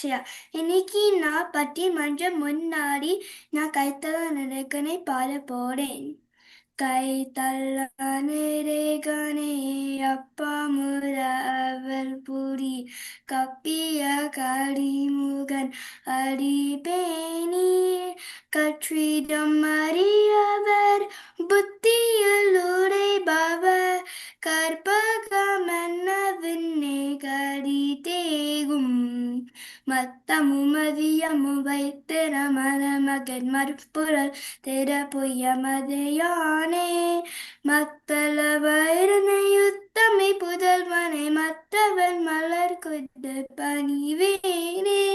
அக்ஷயா. இன்னைக்கு நான் பட்டிமன்றம் முன்னாடி நான் கைத்தல நினைக்கனை பாட போறேன். கைத்தல்லானே ரேகனே அப்பா முறவர் புரி கப்பிய கடிமுகன் அடிபேணி கற்றிடம் அறியவர் புத்தியில் உரைபவர் கற்பகமென்ன விண்ணே கடி தேகும் மத்தமும் மதியமும் வைத்திர மணமகன் மறுப்புறல் திற பொய்யமதையானே மத்தள வைரனை யுத்தமை புதல்வனை மற்றவன் மலர் கொண்டு பணிவேனே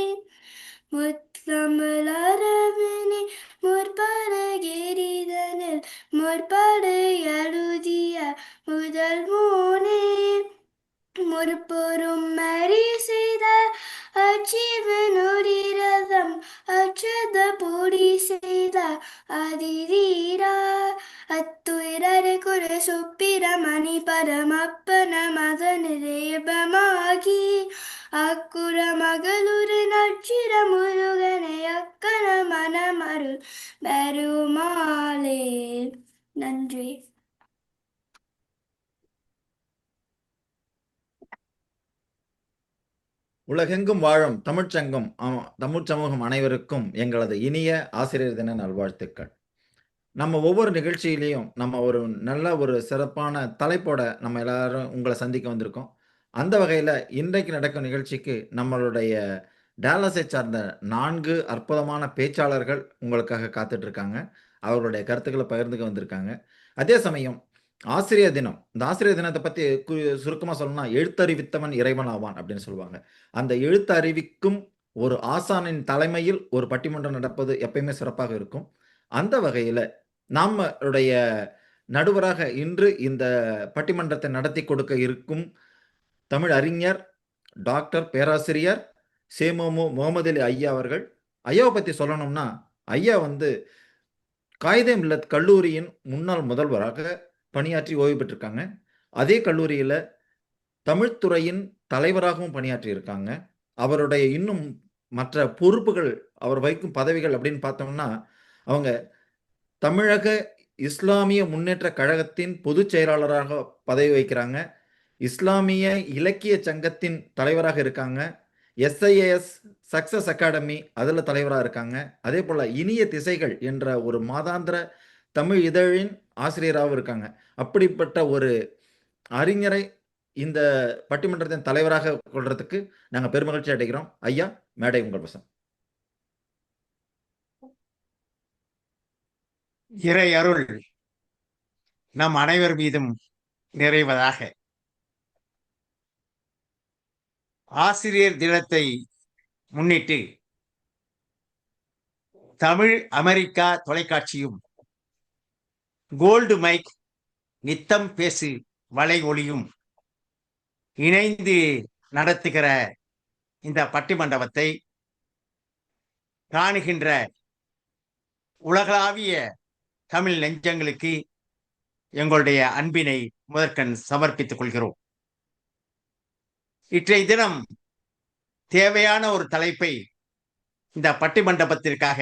முத்தமிழ் அரவனே முற்படகிரிதனில் முற்படு எழுதிய முதல்வோனே முற்பொரும் மறி செய்த அச்சிவனுரிரதம் அச்சத பொடி செய்த அதிதீரா அத்துயரரை குறை சுப்பிரமணி பரமப்பன மத நிரேபமாகி அக்குற மகளுரு நட்சிர முருகனை அக்கன மனமருள் பெருமாளே. நன்றி. உலகெங்கும் வாழும் தமிழ்ச்சங்கம் தமிழ் சமூகம் அனைவருக்கும் எங்களது இனிய ஆசிரியர் தின நல்வாழ்த்துக்கள். நம்ம ஒவ்வொரு நிகழ்ச்சியிலையும் நம்ம ஒரு நல்ல ஒரு சிறப்பான தலைப்போட நம்ம எல்லாரும் உங்களை சந்திக்க வந்திருக்கோம். அந்த வகையில் இன்றைக்கு நடக்கும் நிகழ்ச்சிக்கு நம்மளுடைய டாலஸை சார்ந்த 4 அற்புதமான பேச்சாளர்கள் உங்களுக்காக காத்துட்டு இருக்காங்க. அவர்களுடைய கருத்துக்களை பகிர்ந்துக்க வந்திருக்காங்க. அதே சமயம் ஆசிரியர் தினம், இந்த ஆசிரியர் தினத்தை பற்றி சுருக்கமாக சொல்லணும்னா எழுத்தறிவித்தவன் இறைவன் ஆவான் அப்படின்னு சொல்லுவாங்க. அந்த எழுத்து அறிவிக்கும் ஒரு ஆசானின் தலைமையில் ஒரு பட்டிமன்றம் நடப்பது எப்பயுமே சிறப்பாக இருக்கும். அந்த வகையில் நம்மளுடைய நடுவராக இன்று இந்த பட்டிமன்றத்தை நடத்தி கொடுக்க இருக்கும் தமிழ் அறிஞர் டாக்டர் பேராசிரியர் சேமோமு முகமது அலி ஐயா அவர்கள். ஐயாவை பற்றி சொல்லணும்னா ஐயா காயிதே மில்லத் கல்லூரியின் முன்னாள் முதல்வராக பணியாற்றி ஓய்வு பெற்றிருக்காங்க. அதே கல்லூரியில் தமிழ்துறையின் தலைவராகவும் பணியாற்றி இருக்காங்க. அவருடைய இன்னும் மற்ற பொறுப்புகள், அவர் வைக்கும் பதவிகள் அப்படின்னு பார்த்தோம்னா, அவங்க தமிழக இஸ்லாமிய முன்னேற்ற கழகத்தின் பொதுச் செயலாளராக பதவி வகிக்கிறாங்க. இஸ்லாமிய இலக்கிய சங்கத்தின் தலைவராக இருக்காங்க. SIAS சக்சஸ் அகாடமி அதில் தலைவராக இருக்காங்க. அதே போல் இனிய திசைகள் என்ற ஒரு மாதாந்திர தமிழ் இதழின் ஆசிரியராகவும் இருக்காங்க. அப்படிப்பட்ட ஒரு அறிஞரை இந்த பட்டிமன்றத்தின் தலைவராக கொள்றதுக்கு நாங்கள் பெருமகிழ்ச்சி அடைகிறோம். ஐயா, மேடை உங்கள் வசம். இறை அருள் நம் அனைவர் மீதும் நிறைவதாக. ஆசிரியர் தினத்தை முன்னிட்டு தமிழ் அமெரிக்கா தொலைக்காட்சியும் கோல்டு மைக் நித்தம் பேசு வலை ஒளியும் இணைந்து நடத்துகிற இந்த பட்டிமண்டபத்தை காணுகின்ற உலகளாவிய தமிழ் நெஞ்சங்களுக்கு எங்களுடைய அன்பினை முதற்கண் சமர்ப்பித்துக் கொள்கிறோம். இன்றைய தினம் தேவையான ஒரு தலைப்பை இந்த பட்டிமண்டபத்திற்காக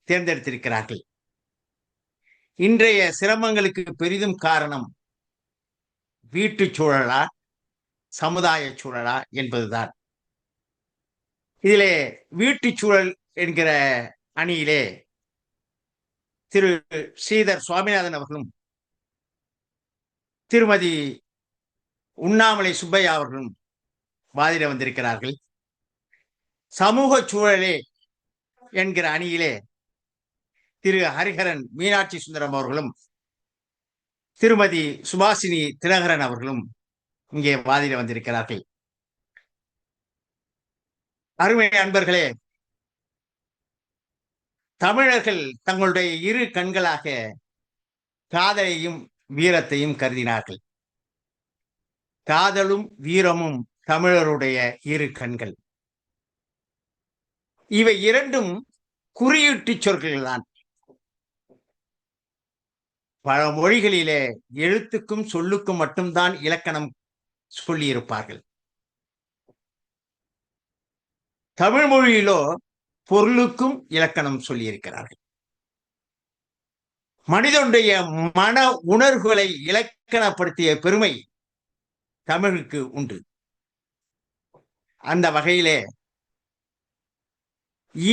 தேர்ந்தெடுத்திருக்கிறார்கள். இன்றைய சிரமங்களுக்கு பெரிதும் காரணம் வீட்டு சூழலா சமுதாய சூழலா என்பதுதான். இதிலே வீட்டு சூழல் என்கிற அணியிலே திரு ஸ்ரீதர் சுவாமிநாதன் அவர்களும் திருமதி உண்ணாமலை சுப்பையா அவர்களும் வாதிட வந்திருக்கிறார்கள். சமூக சூழலே என்கிற அணியிலே திரு ஹரிஹரன் மீனாட்சி சுந்தரம் அவர்களும் திருமதி சுபாஷினி தினகரன் அவர்களும் இங்கே வாதிட வந்திருக்கிறார்கள். அருமை அன்பர்களே, தமிழர்கள் தங்களுடைய இரு கண்களாக காதலையும் வீரத்தையும் கருதினார்கள். காதலும் வீரமும் தமிழருடைய இரு கண்கள். இவை இரண்டும் குறியீட்டு சொற்கள் தான். பல மொழிகளிலே எழுத்துக்கும் சொல்லுக்கும் மட்டும்தான் இலக்கணம் சொல்லியிருப்பார்கள். தமிழ் மொழியிலோ பொருளுக்கும் இலக்கணம் சொல்லியிருக்கிறார்கள். மனிதனுடைய மன உணர்வுகளை இலக்கணப்படுத்திய பெருமை தமிழுக்கு உண்டு. அந்த வகையிலே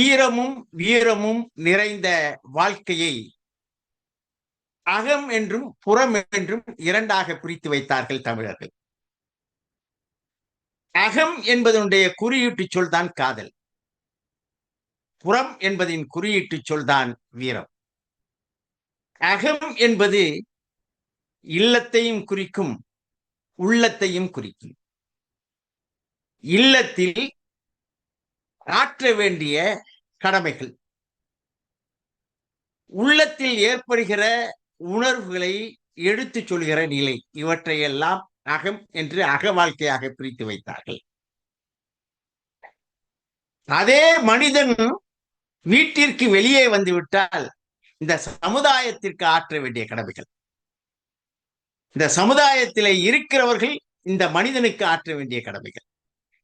ஈரமும் வீரமும் நிறைந்த வாழ்க்கையை அகம் என்றும் புறம் என்றும் இரண்டாக பிரித்து வைத்தார்கள் தமிழர்கள். அகம் என்பதனுடைய குறியீட்டு சொல் தான் காதல், புறம் என்பதின் குறியீட்டு சொல் தான் வீரம். அகம் என்பது இல்லத்தையும் குறிக்கும், உள்ளத்தையும் குறிக்கும். இல்லத்தில் ஆற்ற வேண்டிய கடமைகள், உள்ளத்தில் ஏற்படுகிற உணர்வுகளை எடுத்துச் சொல்கிற நிலை, இவற்றையெல்லாம் அகம் என்று அக வாழ்க்கையாக பிரித்து வைத்தார்கள். அதே மனிதன் வீட்டிற்கு வெளியே வந்துவிட்டால் இந்த சமுதாயத்திற்கு ஆற்ற வேண்டிய கடமைகள், இந்த சமுதாயத்திலே இருக்கிறவர்கள் இந்த மனிதனுக்கு ஆற்ற வேண்டிய கடமைகள்,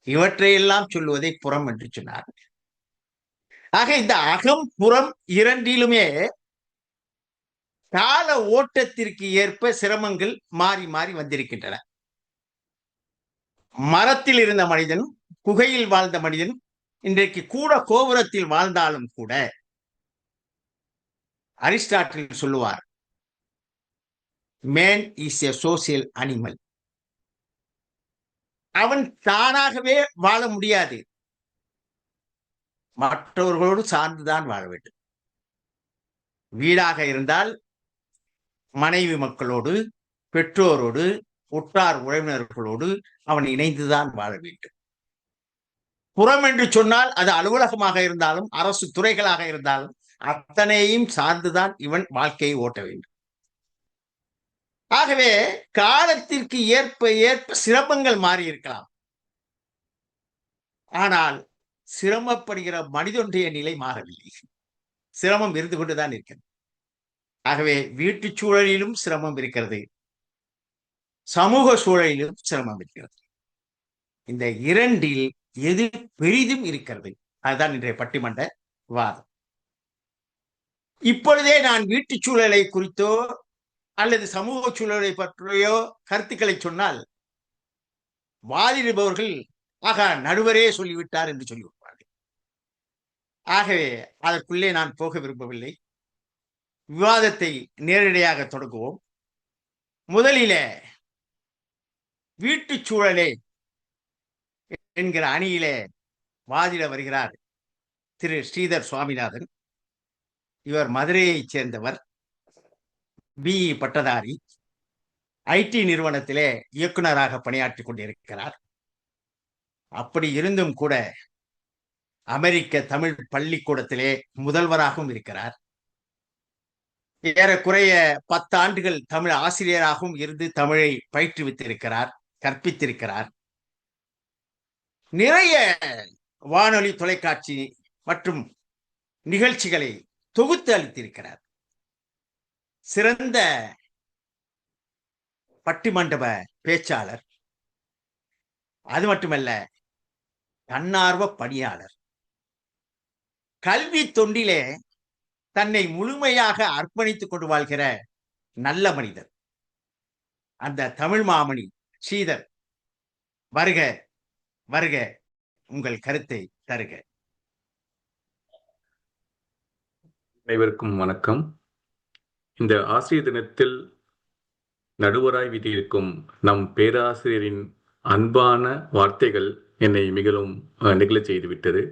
இவற்றையெல்லாம் சொல்லுவதை புறம் என்று சொன்னார்கள். ஆக இந்த அகம் புறம் இரண்டிலுமே கால ஓட்டத்திற்கு ஏற்ப சிரமங்கள் மாறி மாறி வந்திருக்கின்றன. மரத்தில் இருந்த மனிதன், குகையில் வாழ்ந்த மனிதன், இன்றைக்கு கூட கோபுரத்தில் வாழ்ந்தாலும் கூட அரிஸ்டாட்டில் சொல்லுவார், man is A social animal. அவன் தானாகவே வாழ முடியாது, மற்றவர்களோடு சார்ந்துதான் வாழ வேண்டும். வீடாக இருந்தால் மனைவி மக்களோடு, பெற்றோரோடு, உற்றார் உறவினர்களோடு அவன் இணைந்துதான் வாழ வேண்டும். புறம் என்று சொன்னால் அது அலுவலகமாக இருந்தாலும் அரசு துறைகளாக இருந்தாலும் அத்தனையும் சார்ந்துதான் இவன் வாழ்க்கையை ஓட்ட வேண்டும். ஆகவே காலத்திற்கு ஏற்ப ஏற்ப சிரமங்கள் மாறி இருக்கலாம், ஆனால் சிரமப்படுகிற மனிதனுடைய நிலை மாறவில்லை. சிரமம் இருந்து கொண்டுதான் இருக்கிறது. ஆகவே வீட்டு சூழலிலும் சிரமம் இருக்கிறது, சமூக சூழலிலும் சிரமம் இருக்கிறது. இந்த இரண்டில் எது பெரிதும் இருக்கிறது, அதுதான் இன்றைய பட்டிமன்ற வாதம். இப்பொழுதே நான் வீட்டு சூழலை குறித்தோ அல்லது சமூக சூழலை பற்றியோ கருத்துக்களை சொன்னால் வாதிடுபவர்கள் ஆக நடுவரே சொல்லிவிட்டார் என்று சொல்லிவிட்டார்கள். ஆகவே அதற்குள்ளே நான் போக விரும்பவில்லை. விவாதத்தை நேரடியாக தொடங்குவோம். முதலிலே வீட்டு சூழலே என்கிற அணியிலே வாதிட வருகிறார் திரு ஸ்ரீதர் சுவாமிநாதன். இவர் மதுரையைச் சேர்ந்தவர், பிஇ பட்டதாரி, ஐடி நிறுவனத்திலே இயக்குநராக பணியாற்றிக் கொண்டிருக்கிறார். அப்படி இருந்தும் கூட அமெரிக்க தமிழ் பள்ளிக்கூடத்திலே முதல்வராகவும் இருக்கிறார். ஏறக்குறைய 10 ஆண்டுகள் தமிழ் ஆசிரியராகவும் இருந்து தமிழை பயிற்றுவித்திருக்கிறார், கற்பித்திருக்கிறார். நிறைய வானொலி, தொலைக்காட்சி மற்றும் நிகழ்ச்சிகளை தொகுத்து அளித்திருக்கிறார். சிறந்த பட்டிமண்டப பேச்சாளர், அது மட்டுமல்ல தன்னார்வ பணியாளர். கல்வி தொண்டிலே தன்னை முழுமையாக அர்ப்பணித்துக் கொண்டு வாழ்கிற நல்ல மனிதர் அந்த தமிழ் மாமணி ஸ்ரீதர். வருக வருக, உங்கள் கருத்தை தருக. அனைவருக்கும் வணக்கம். இந்த ஆசிரியர் தினத்தில் நடுவராய் வீட்டிருக்கும் நம் பேராசிரியரின் அன்பான வார்த்தைகள் என்னை மிகவும் நெகிழச் செய்துவிட்டது.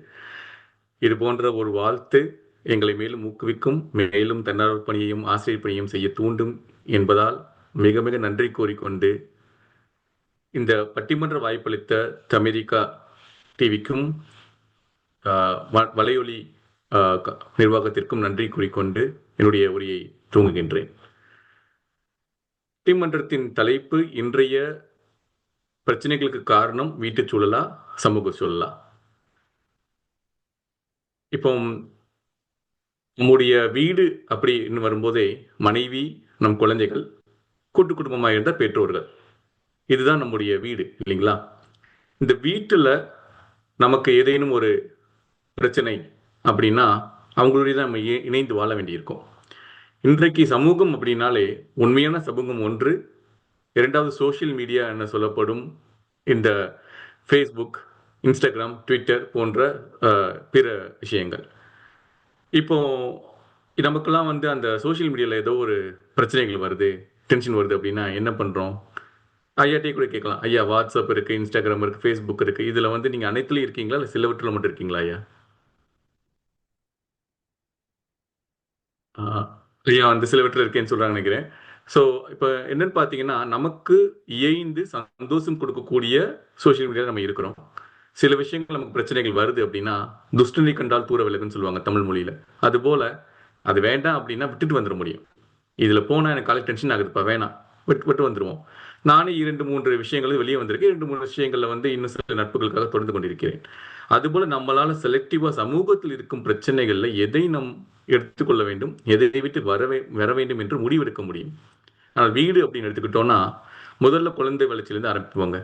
இது போன்ற ஒரு வாழ்த்து எங்களை மேலும் ஊக்குவிக்கும், மேலும் தன்னார்வ பணியையும் ஆசிரியர் பணியையும் செய்ய தூண்டும் என்பதால் மிக மிக நன்றி கூறிக்கொண்டு, இந்த பட்டிமன்ற வாய்ப்பளித்த தமிரிக்கா டிவிக்கும் வலையொலி நிர்வாகத்திற்கும் நன்றி கூறிக்கொண்டு என்னுடைய உரையை துவங்குகின்றேன். பட்டிமன்றத்தின் தலைப்பு இன்றைய பிரச்சனைகளுக்கு காரணம் வீட்டுச் சூழலா, சமூக சூழலா? இப்போ நம்முடைய வீடு அப்படின்னு வரும்போதே மனைவி, நம் குழந்தைகள், கூட்டு குடும்பமாக இருந்த பெற்றோர்கள், இதுதான் நம்முடைய வீடு இல்லைங்களா? இந்த வீட்டில் நமக்கு ஏதேனும் ஒரு பிரச்சனை அப்படின்னா அவங்களுடைய தான் நம்ம இணைந்து வாழ வேண்டியிருக்கும். இன்றைக்கு சமூகம் அப்படின்னாலே உண்மையான சமூகம் ஒன்று, இரண்டாவது சோஷியல் மீடியா என சொல்லப்படும் இந்த ஃபேஸ்புக், இன்ஸ்டாகிராம், ட்விட்டர் போன்ற பிற விஷயங்கள். இப்போ நமக்கெல்லாம் வந்து அந்த சோஷியல் மீடியாவில் ஏதோ ஒரு பிரச்சனைகள் வருது, டென்ஷன் வருது அப்படின்னா என்ன பண்ணுறோம்? ஐயாட்டே கூட கேட்கலாம், ஐயா வாட்ஸ்அப் இருக்குது, இன்ஸ்டாகிராம் இருக்குது, ஃபேஸ்புக் இருக்குது, இதில் வந்து நீங்கள் அனைத்துலையும் இருக்கீங்களா இல்லை சிலவற்றில் மட்டும் இருக்கீங்களா ஐயா? ஐயா வந்து சிலவற்றில் இருக்கேன்னு சொல்கிறாங்க நினைக்கிறேன். ஸோ இப்போ என்னன்னு பார்த்தீங்கன்னா, நமக்கு இயைந்து சந்தோஷம் கொடுக்கக்கூடிய சோஷியல் மீடியாவில் நம்ம இருக்கிறோம். சில விஷயங்கள் நமக்கு பிரச்சனைகள் வருது அப்படின்னா, துஷ்டனை கண்டால் தூர விலகுன்னு சொல்லுவாங்க தமிழ் மொழியில். அதுபோல் அது வேண்டாம் அப்படின்னா விட்டுட்டு வந்துட முடியும். இதில் போனால் எனக்கு காலை டென்ஷன் ஆகுதுப்பா, வேணாம், விட்டு வந்துடுவோம். நானே 2-3 விஷயங்கள் வெளியே வந்திருக்கேன். 2-3 விஷயங்களில் வந்து இன்னும் சில நட்புகளுக்காக தொடர்ந்து கொண்டிருக்கிறேன். அதுபோல் நம்மளால் செலக்டிவாக சமூகத்தில் இருக்கும் பிரச்சனைகளில் எதை நம் எடுத்துக்கொள்ள வேண்டும், எதை விட்டு வர வேண்டும் என்று முடிவெடுக்க முடியும். ஆனால் வீடு அப்படின்னு எடுத்துக்கிட்டோன்னா, முதல்ல குழந்தை வளர்ச்சியிலேருந்து ஆரம்பிப்பாங்க.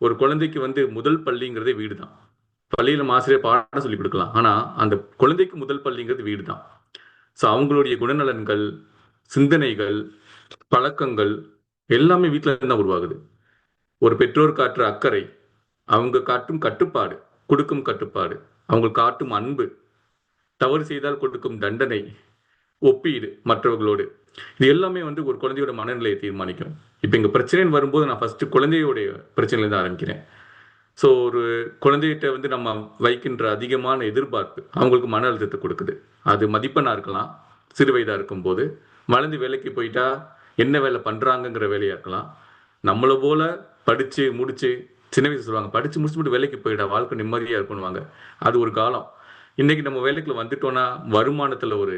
ஒரு குழந்தைக்கு வந்து முதல் பள்ளிங்கிறதே வீடு தான். பள்ளியில் நம்ம ஆசிரியர் பாடம் சொல்லி கொடுக்கலாம், ஆனால் அந்த குழந்தைக்கு முதல் பள்ளிங்கிறது வீடு தான். ஸோ அவங்களுடைய குணநலன்கள், சிந்தனைகள், பழக்கங்கள் எல்லாமே வீட்டில் இருந்து தான் உருவாகுது. ஒரு பெற்றோர் காட்டுற அக்கறை, அவங்க காட்டும் கட்டுப்பாடு, கொடுக்கும் கட்டுப்பாடு, அவங்க காட்டும் அன்பு, தவறு செய்தால் கொடுக்கும் தண்டனை, ஒப்பீடு மற்றவர்களோடு, இது எல்லாமே வந்து ஒரு குழந்தையோட மனநிலையை தீர்மானிக்கும். இப்போ இங்கே பிரச்சனைன்னு வரும்போது நான் ஃபர்ஸ்ட் குழந்தையோடைய பிரச்சனையிலேருந்து ஆரம்பிக்கிறேன். ஸோ ஒரு குழந்தைகிட்ட வந்து நம்ம வைக்கின்ற அதிகமான எதிர்பார்ப்பு அவங்களுக்கு மன அழுத்தத்தை கொடுக்குது. அது மதிப்பெண்ணாக இருக்கலாம், சிறு வயதாக இருக்கும்போது. வளர்ந்து வேலைக்கு போயிட்டா என்ன வேலை பண்ணுறாங்கங்கிற வேலையாக இருக்கலாம். நம்மளை போல படித்து முடித்து, சின்ன வயசு சொல்லுவாங்க, படித்து முடிச்சுட்டு வேலைக்கு போயிட்டா வாழ்க்கை நிம்மதியாக இருக்குன்னுவாங்க. அது ஒரு காலம். இன்றைக்கி நம்ம வேலைக்குள்ள வந்துட்டோன்னா வருமானத்தில் ஒரு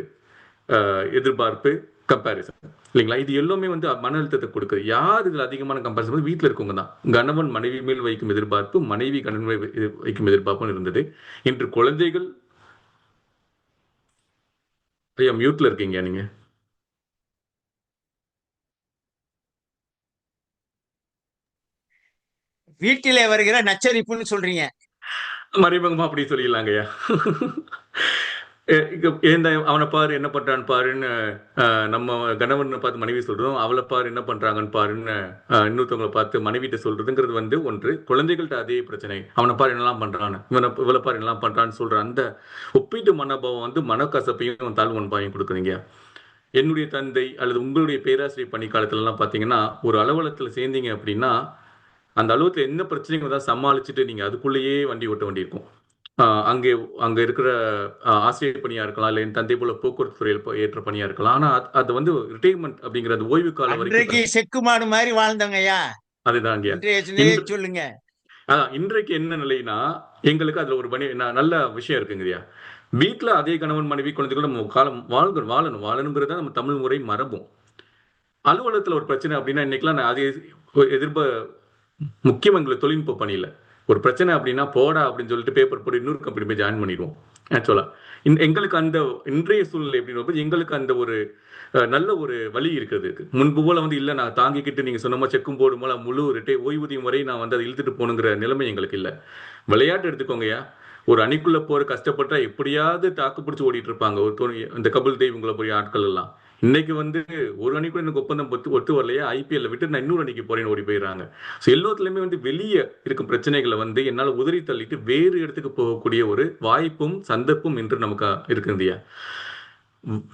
எதிர்பார்ப்பு, கம்பேரிசன் இல்லைங்களா? இது எல்லாமே வந்து மன அழுத்தத்தை கொடுக்குது. யார் இதில் அதிகமான கம்பேரிசன்? வீட்டில் இருக்கவங்க தான். கணவன் மனைவி மேல் வைக்கும் எதிர்பார்ப்பு, மனைவி கணவன் மேல் வைக்கும் எதிர்பார்ப்பும் இருந்தது. இன்று குழந்தைகள், ஐயா மியூட்ல இருக்கீங்க நீங்க. வீட்டிலே வருகிற நச்சரிப்புன்னு சொல்றீங்க. மறைமுகமா அப்படி சொல்லிடலாங்க ஐயா. அவனை பாரு என்ன பண்றான்னு பாருன்னு நம்ம கணவனை பார்த்து மனைவி சொல்றோம், அவளை பாரு என்ன பண்றாங்கன்னு பாருன்னு இன்னொருத்தவங்களை பார்த்து மனைவிட்ட சொல்றதுங்கிறது வந்து ஒன்று. குழந்தைகள்கிட்ட அதே பிரச்சனை, அவனை பாரு என்னெல்லாம் பண்றான்னு, இவளை பாரு என்னெல்லாம் பண்றான்னு சொல்ற அந்த ஒப்பீட்டு மனோபாவம் வந்து மனக்கசப்பையும் தாழ்வன்பாயும் கொடுக்குறீங்க. என்னுடைய தந்தை அல்லது உங்களுடைய பேராசிரியர் பணி காலத்துலலாம் பார்த்தீங்கன்னா, ஒரு அலுவலகத்தில் சேர்ந்தீங்க அப்படின்னா அந்த அலுவலகத்தில் என்ன பிரச்சனைகள் தான் சமாளிச்சுட்டு நீங்கள் அதுக்குள்ளேயே வண்டி ஓட்ட வேண்டியிருக்கும். அங்கே இருக்கிற ஆசிரியர் பணியாக இருக்கலாம், இல்லை என் தந்தை போல போக்குவரத்து துறையில் ஏற்ற பணியாக இருக்கலாம். ஆனால் அது வந்து ரிட்டைர்மெண்ட் அப்படிங்கிற அந்த ஓய்வு காலம் வரைக்கும் செக்குமாடு மாதிரி வாழ்ந்தவங்கய்யா. அதுதான் சொல்லுங்க. அதான் இன்றைக்கு என்ன நிலைனா, எங்களுக்கு அதில் ஒரு நல்ல விஷயம் இருக்குங்கய்யா. வீட்டில் அதே கணவன் மனைவி குழந்தைகள் நம்ம காலம் வாழணுங்கிறத நம்ம தமிழ் முறை மரபும். அலுவலகத்தில் ஒரு பிரச்சனை அப்படின்னா இன்னைக்கெல்லாம் நான் அதே முக்கியம் எங்களுக்கு தொழில்நுட்ப பணியில் ஒரு பிரச்சனை அப்படின்னா போடா அப்படின்னு சொல்லிட்டு பேப்பர் போட்டு இன்னொரு கம்பெனி போய் ஜாயின் பண்ணிடுவோம். ஆக்சுவலாக எங்களுக்கு அந்த இன்றைய சூழ்நிலை அப்படின்னு எங்களுக்கு அந்த ஒரு நல்ல ஒரு வழி இருக்கிறது. முன்பு போல வந்து இல்லை நான் தாங்கிக்கிட்டு நீங்கள் சொன்ன மாதிரி செக்கும் போடும் போல முழு ஓய்வூதியம் வரை நான் வந்து அதை இழுத்துட்டு போகணுங்கிற நிலைமை எங்களுக்கு இல்லை. விளையாட்டு எடுத்துக்கோங்கய்யா, ஒரு அணிக்குள்ள போற கஷ்டப்பட்டா எப்படியாவது தாக்கு பிடிச்சி ஓடிட்டு இருப்பாங்க ஒரு இந்த கபில் தேவ் இவங்களை போய் ஆட்கள் எல்லாம். இன்னைக்கு வந்து ஒரு அணி கூட எனக்கு ஒப்பந்தம் ஒத்து வரலையா, ஐபிஎல்ல விட்டு நான் இன்னொரு அணிக்கு போறேன்னு ஓடி போயிடுறாங்க. ஸோ எல்லாத்துலயுமே வந்து வெளியே இருக்கும் பிரச்சனைகளை வந்து என்னால் உதறி தள்ளிட்டு வேறு இடத்துக்கு போகக்கூடிய ஒரு வாய்ப்பும் சந்தர்ப்பும் இன்று நமக்கு இருக்குங்கய்யா.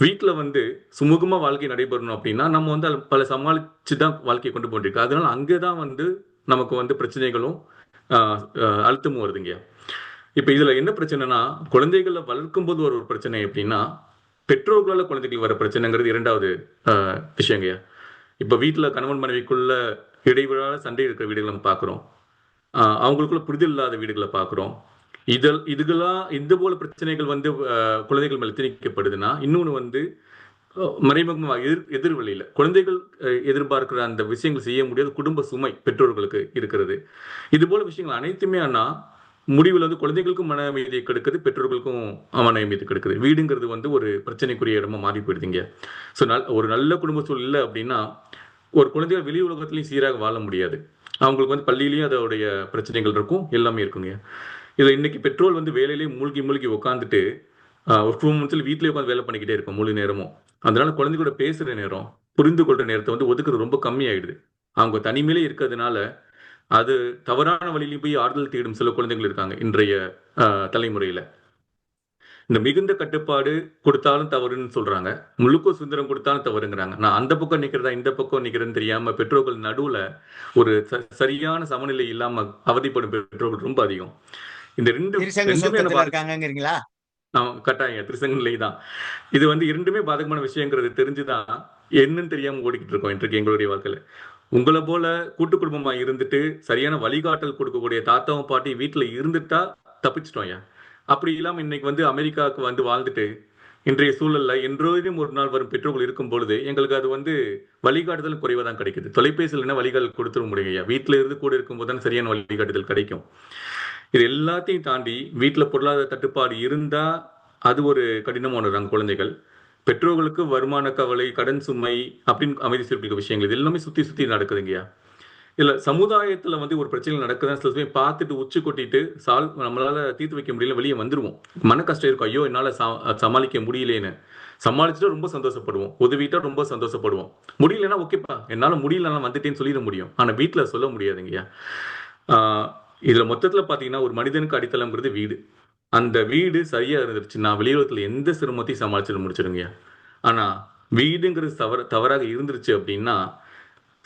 வீட்டில் வந்து சுமூகமா வாழ்க்கை நடைபெறணும் அப்படின்னா நம்ம வந்து பல சமாளிச்சு தான் வாழ்க்கையை கொண்டு போயிருக்கு. அதனால அங்கேதான் வந்து நமக்கு வந்து பிரச்சனைகளும் அழுத்தமும் வருதுங்கய்யா. இப்போ இதில் என்ன பிரச்சனைனா, குழந்தைகளை வளர்க்கும் போது ஒரு பிரச்சனை அப்படின்னா பெற்றோர்களால் குழந்தைகள் வர பிரச்சனைங்கிறது இரண்டாவது விஷயங்கய்யா. இப்போ வீட்டில் கணவன் மனைவிக்குள்ள இடைவிடாத சண்டை இருக்கிற வீடுகளை நம்ம பார்க்குறோம். அவங்களுக்குள்ள புரிதல் இல்லாத வீடுகளை பார்க்குறோம். இதுகளாம் இந்த போல பிரச்சனைகள் வந்து குழந்தைகள் மேலே திணிக்கப்படுதுன்னா, இன்னொன்று வந்து மறைமுகமாக எதிர்வழியில் குழந்தைகள் எதிர்பார்க்கிற அந்த விஷயங்கள் செய்ய முடியாத குடும்ப சுமை பெற்றோர்களுக்கு இருக்கிறது. இது போல விஷயங்கள் அனைத்துமே ஆனால் முடிவில் வந்து குழந்தைகளுக்கும் மன அமைதியை கெடுக்குது, பெற்றோர்களுக்கும் மன அமைதி கெடுக்குது. வீடுங்கிறது வந்து ஒரு பிரச்சனைக்குரிய இடமா மாறி போயிடுதுங்க. ஸோ ஒரு நல்ல குடும்ப சூழல் இல்லை அப்படின்னா ஒரு குழந்தைகள் வெளி உலகத்துலையும் சீராக வாழ முடியாது. அவங்களுக்கு வந்து பள்ளியிலையும் அதோடைய பிரச்சனைகள் இருக்கும், எல்லாமே இருக்குங்க. இதில் இன்னைக்கு பெட்ரோல் வந்து வேலையிலேயே மூழ்கி மூழ்கி உட்காந்துட்டு ஒரு 2 மந்த்ஸில் வீட்டிலேயே உட்காந்து வேலை பண்ணிக்கிட்டே இருக்கும் முழு நேரமும். அதனால குழந்தை கூட பேசுகிற நேரம், புரிந்து கொள்கிற நேரத்தை வந்து ஒதுக்குறது ரொம்ப கம்மியாயிடுது. அவங்க தனிமையிலே இருக்கிறதுனால அது தவறான வழியிலும் போய் ஆறுதல் தேடும் சில குழந்தைகள் இருக்காங்க இன்றைய தலைமுறையில. இந்த மிகுந்த கட்டுப்பாடு கொடுத்தாலும் தவறுன்னு சொல்றாங்க, முழுக்க சுதந்திரம் கொடுத்தாலும் தவறுங்கிறாங்க. நான் அந்த பக்கம் நிக்கிறதா இந்த பக்கம் நிக்கிறேன்னு தெரியாம பெற்றோர்கள் நடுவுல ஒரு சரியான சமநிலை இல்லாம அவதிப்படும் பெற்றோர்கள் ரொம்ப அதிகம். இந்த ரெண்டுமே இருக்காங்கிறீங்களா? கட்டாயம் திருசங்க நிலை தான். இது வந்து இரண்டுமே பாதகமான விஷயங்கிறது தெரிஞ்சுதான் என்னன்னு தெரியாம ஓடிக்கிட்டு இருக்கோம் இன்றைக்கு எங்களுடைய வாழ்க்கையில. உங்களை போல கூட்டு குடும்பமா இருந்துட்டு சரியான வழிகாட்டல் கொடுக்கக்கூடிய தாத்தாவும் பாட்டி வீட்டுல இருந்துட்டா தப்பிச்சிட்டோம் ஐயா. அப்படி இல்லாம இன்னைக்கு வந்து அமெரிக்காவுக்கு வந்து வாழ்ந்துட்டு இன்றைய சூழல்ல என்றோதும் ஒரு நாள் வரும் பெற்றோர்கள் இருக்கும் பொழுது எங்களுக்கு அது வந்து வழிகாட்டுதல் குறைவா தான் கிடைக்குது. தொலைபேசியில் என்ன வழிகாட்டல் கொடுத்துட முடியும் ஐயா. வீட்டுல இருந்து கூட இருக்கும் போது தான் சரியான வழிகாட்டுதல் கிடைக்கும். இது எல்லாத்தையும் தாண்டி வீட்டுல பொருளாதார தட்டுப்பாடு இருந்தா அது ஒரு கடினமானது. குழந்தைகள் பெற்றோர்களுக்கு வருமான கவலை, கடன் சுமை அப்படின்னு அமைதி சிறப்பிக்க விஷயங்கள் இது எல்லாமே சுத்தி சுத்தி நடக்குதுங்கய்யா. இல்ல சமுதாயத்துல வந்து ஒரு பிரச்சனை நடக்குதுன்னு சில சமயம் பார்த்துட்டு உச்சி கொட்டிட்டு நம்மளால தீர்த்து வைக்க முடியல வெளியே வந்துருவோம். மன கஷ்டம் இருக்கும், ஐயோ என்னால சமாளிக்க முடியலேன்னு. சமாளிச்சுட்டு ரொம்ப சந்தோஷப்படுவோம், உதவிட்டா ரொம்ப சந்தோஷப்படுவோம். முடியலன்னா ஓகேப்பா என்னால முடியல நான் வந்துட்டேன்னு சொல்லிட முடியும். ஆனா வீட்டுல சொல்ல முடியாதுங்கய்யா. இதுல மொத்தத்துல பாத்தீங்கன்னா ஒரு மனிதனுக்கு அடித்தளம்ங்கிறது வீடு. அந்த வீடு சரியா இருந்துருச்சு நான் வெளியுலகத்துல எந்த சிரமத்தையும் சமாளிச்சுட்டு முடிச்சிருங்கய்யா. ஆனா வீடுங்கிறது தவறாக இருந்துருச்சு அப்படின்னா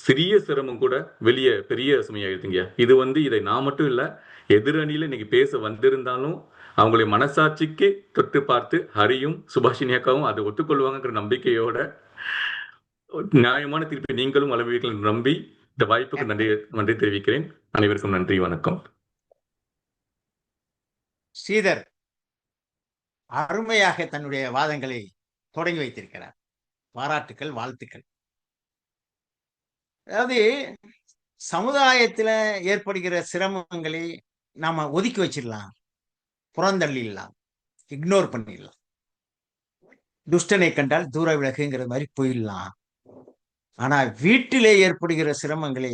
சிறிய சிரமம் கூட வெளியே பெரிய சுமையாயிருதுங்க. இது வந்து இதை நான் மட்டும் இல்ல, எதிரணியில இன்னைக்கு பேச வந்திருந்தாலும் அவங்களுடைய மனசாட்சிக்கு தொட்டு பார்த்து ஹரியும் சுபாஷினியாக்காவும் அதை ஒத்துக்கொள்வாங்கிற நம்பிக்கையோட நியாயமான தீர்ப்பை நீங்களும் அளவீட்டில் நம்பி இந்த வாய்ப்புக்கு நன்றி தெரிவிக்கிறேன். அனைவருக்கும் நன்றி, வணக்கம். ஸ்ரீதர் அருமையாக தன்னுடைய வாதங்களை தொடங்கி வைத்திருக்கிறார். பாராட்டுக்கள், வாழ்த்துக்கள். அதாவது சமுதாயத்துல ஏற்படுகிற சிரமங்களை நாம ஒதுக்கி வச்சிடலாம், புறந்தள்ளிடலாம், இக்னோர் பண்ணிடலாம். துஷ்டனை கண்டால் தூர விலகுங்கிற மாதிரி போயிடலாம். ஆனா வீட்டிலே ஏற்படுகிற சிரமங்களை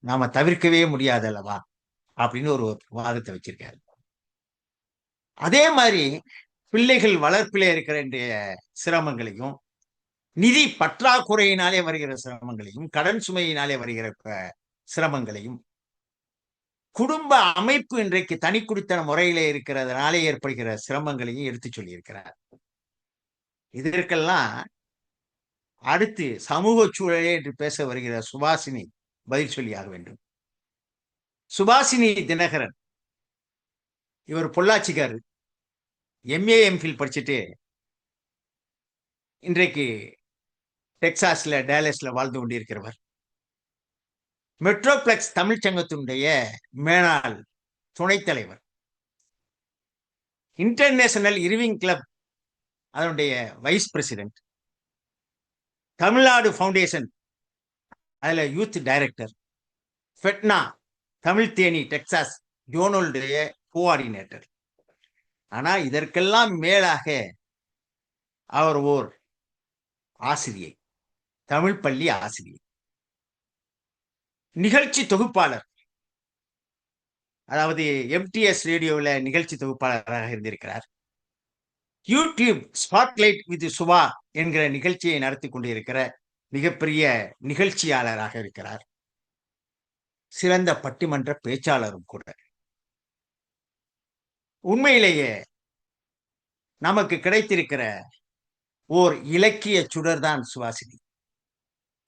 நாம தவிர்க்கவே முடியாது அல்லவா அப்படின்னு ஒரு வாதத்தை வச்சிருக்காரு. அதே மாதிரி பிள்ளைகள் வளர்ப்பிலே இருக்கிற சிரமங்களையும், நிதி பற்றாக்குறையினாலே வருகிற சிரமங்களையும், கடன் சுமையினாலே வருகிற சிரமங்களையும், குடும்ப அமைப்பு இன்றைக்கு தனி குடித்தன முறையிலே இருக்கிறதுனாலே ஏற்படுகிற சிரமங்களையும் எடுத்து சொல்லி இருக்கிறார். இதற்கெல்லாம் அடுத்து சமூக சூழலே என்று பேச வருகிற சுபாஷினி பதில் சொல்லியாக வேண்டும். சுபாஷினி தினகரன் இவர் பொள்ளாச்சிக்காரு, MA MPhil படிச்சுட்டு இன்றைக்கு டெக்சாஸ்ல டேலஸ்ல வாழ்ந்து கொண்டிருக்கிறவர். மெட்ரோபிளெக்ஸ் தமிழ் சங்கத்தினுடைய மேனாள் துணைத் தலைவர், இன்டர்நேஷனல் இர்விங் கிளப் அதனுடைய வைஸ் பிரசிடென்ட், தமிழ்நாடு ஃபவுண்டேஷன் அதுல youth director, FeTNA Tamil Theni Texas ஜோனலுடைய கோஆர்டினேட்டர். ஆனா இதற்கெல்லாம் மேலாக அவர் ஓர் ஆசிரியை, தமிழ் பள்ளி ஆசிரியை, நிகழ்ச்சி தொகுப்பாளர். அதாவது MTS ரேடியோவில் நிகழ்ச்சி தொகுப்பாளராக இருந்திருக்கிறார். யூடியூப் ஸ்பாட்லைட் வித் சுபா என்கிற நிகழ்ச்சியை நடத்தி கொண்டிருக்கிற மிகப்பெரிய நிகழ்ச்சியாளராக இருக்கிறார். சிறந்த பட்டிமன்ற பேச்சாளரும் கூட. உண்மையிலேயே நமக்கு கிடைத்திருக்கிற ஓர் இலக்கிய சுடர் தான் சுபாஷினி.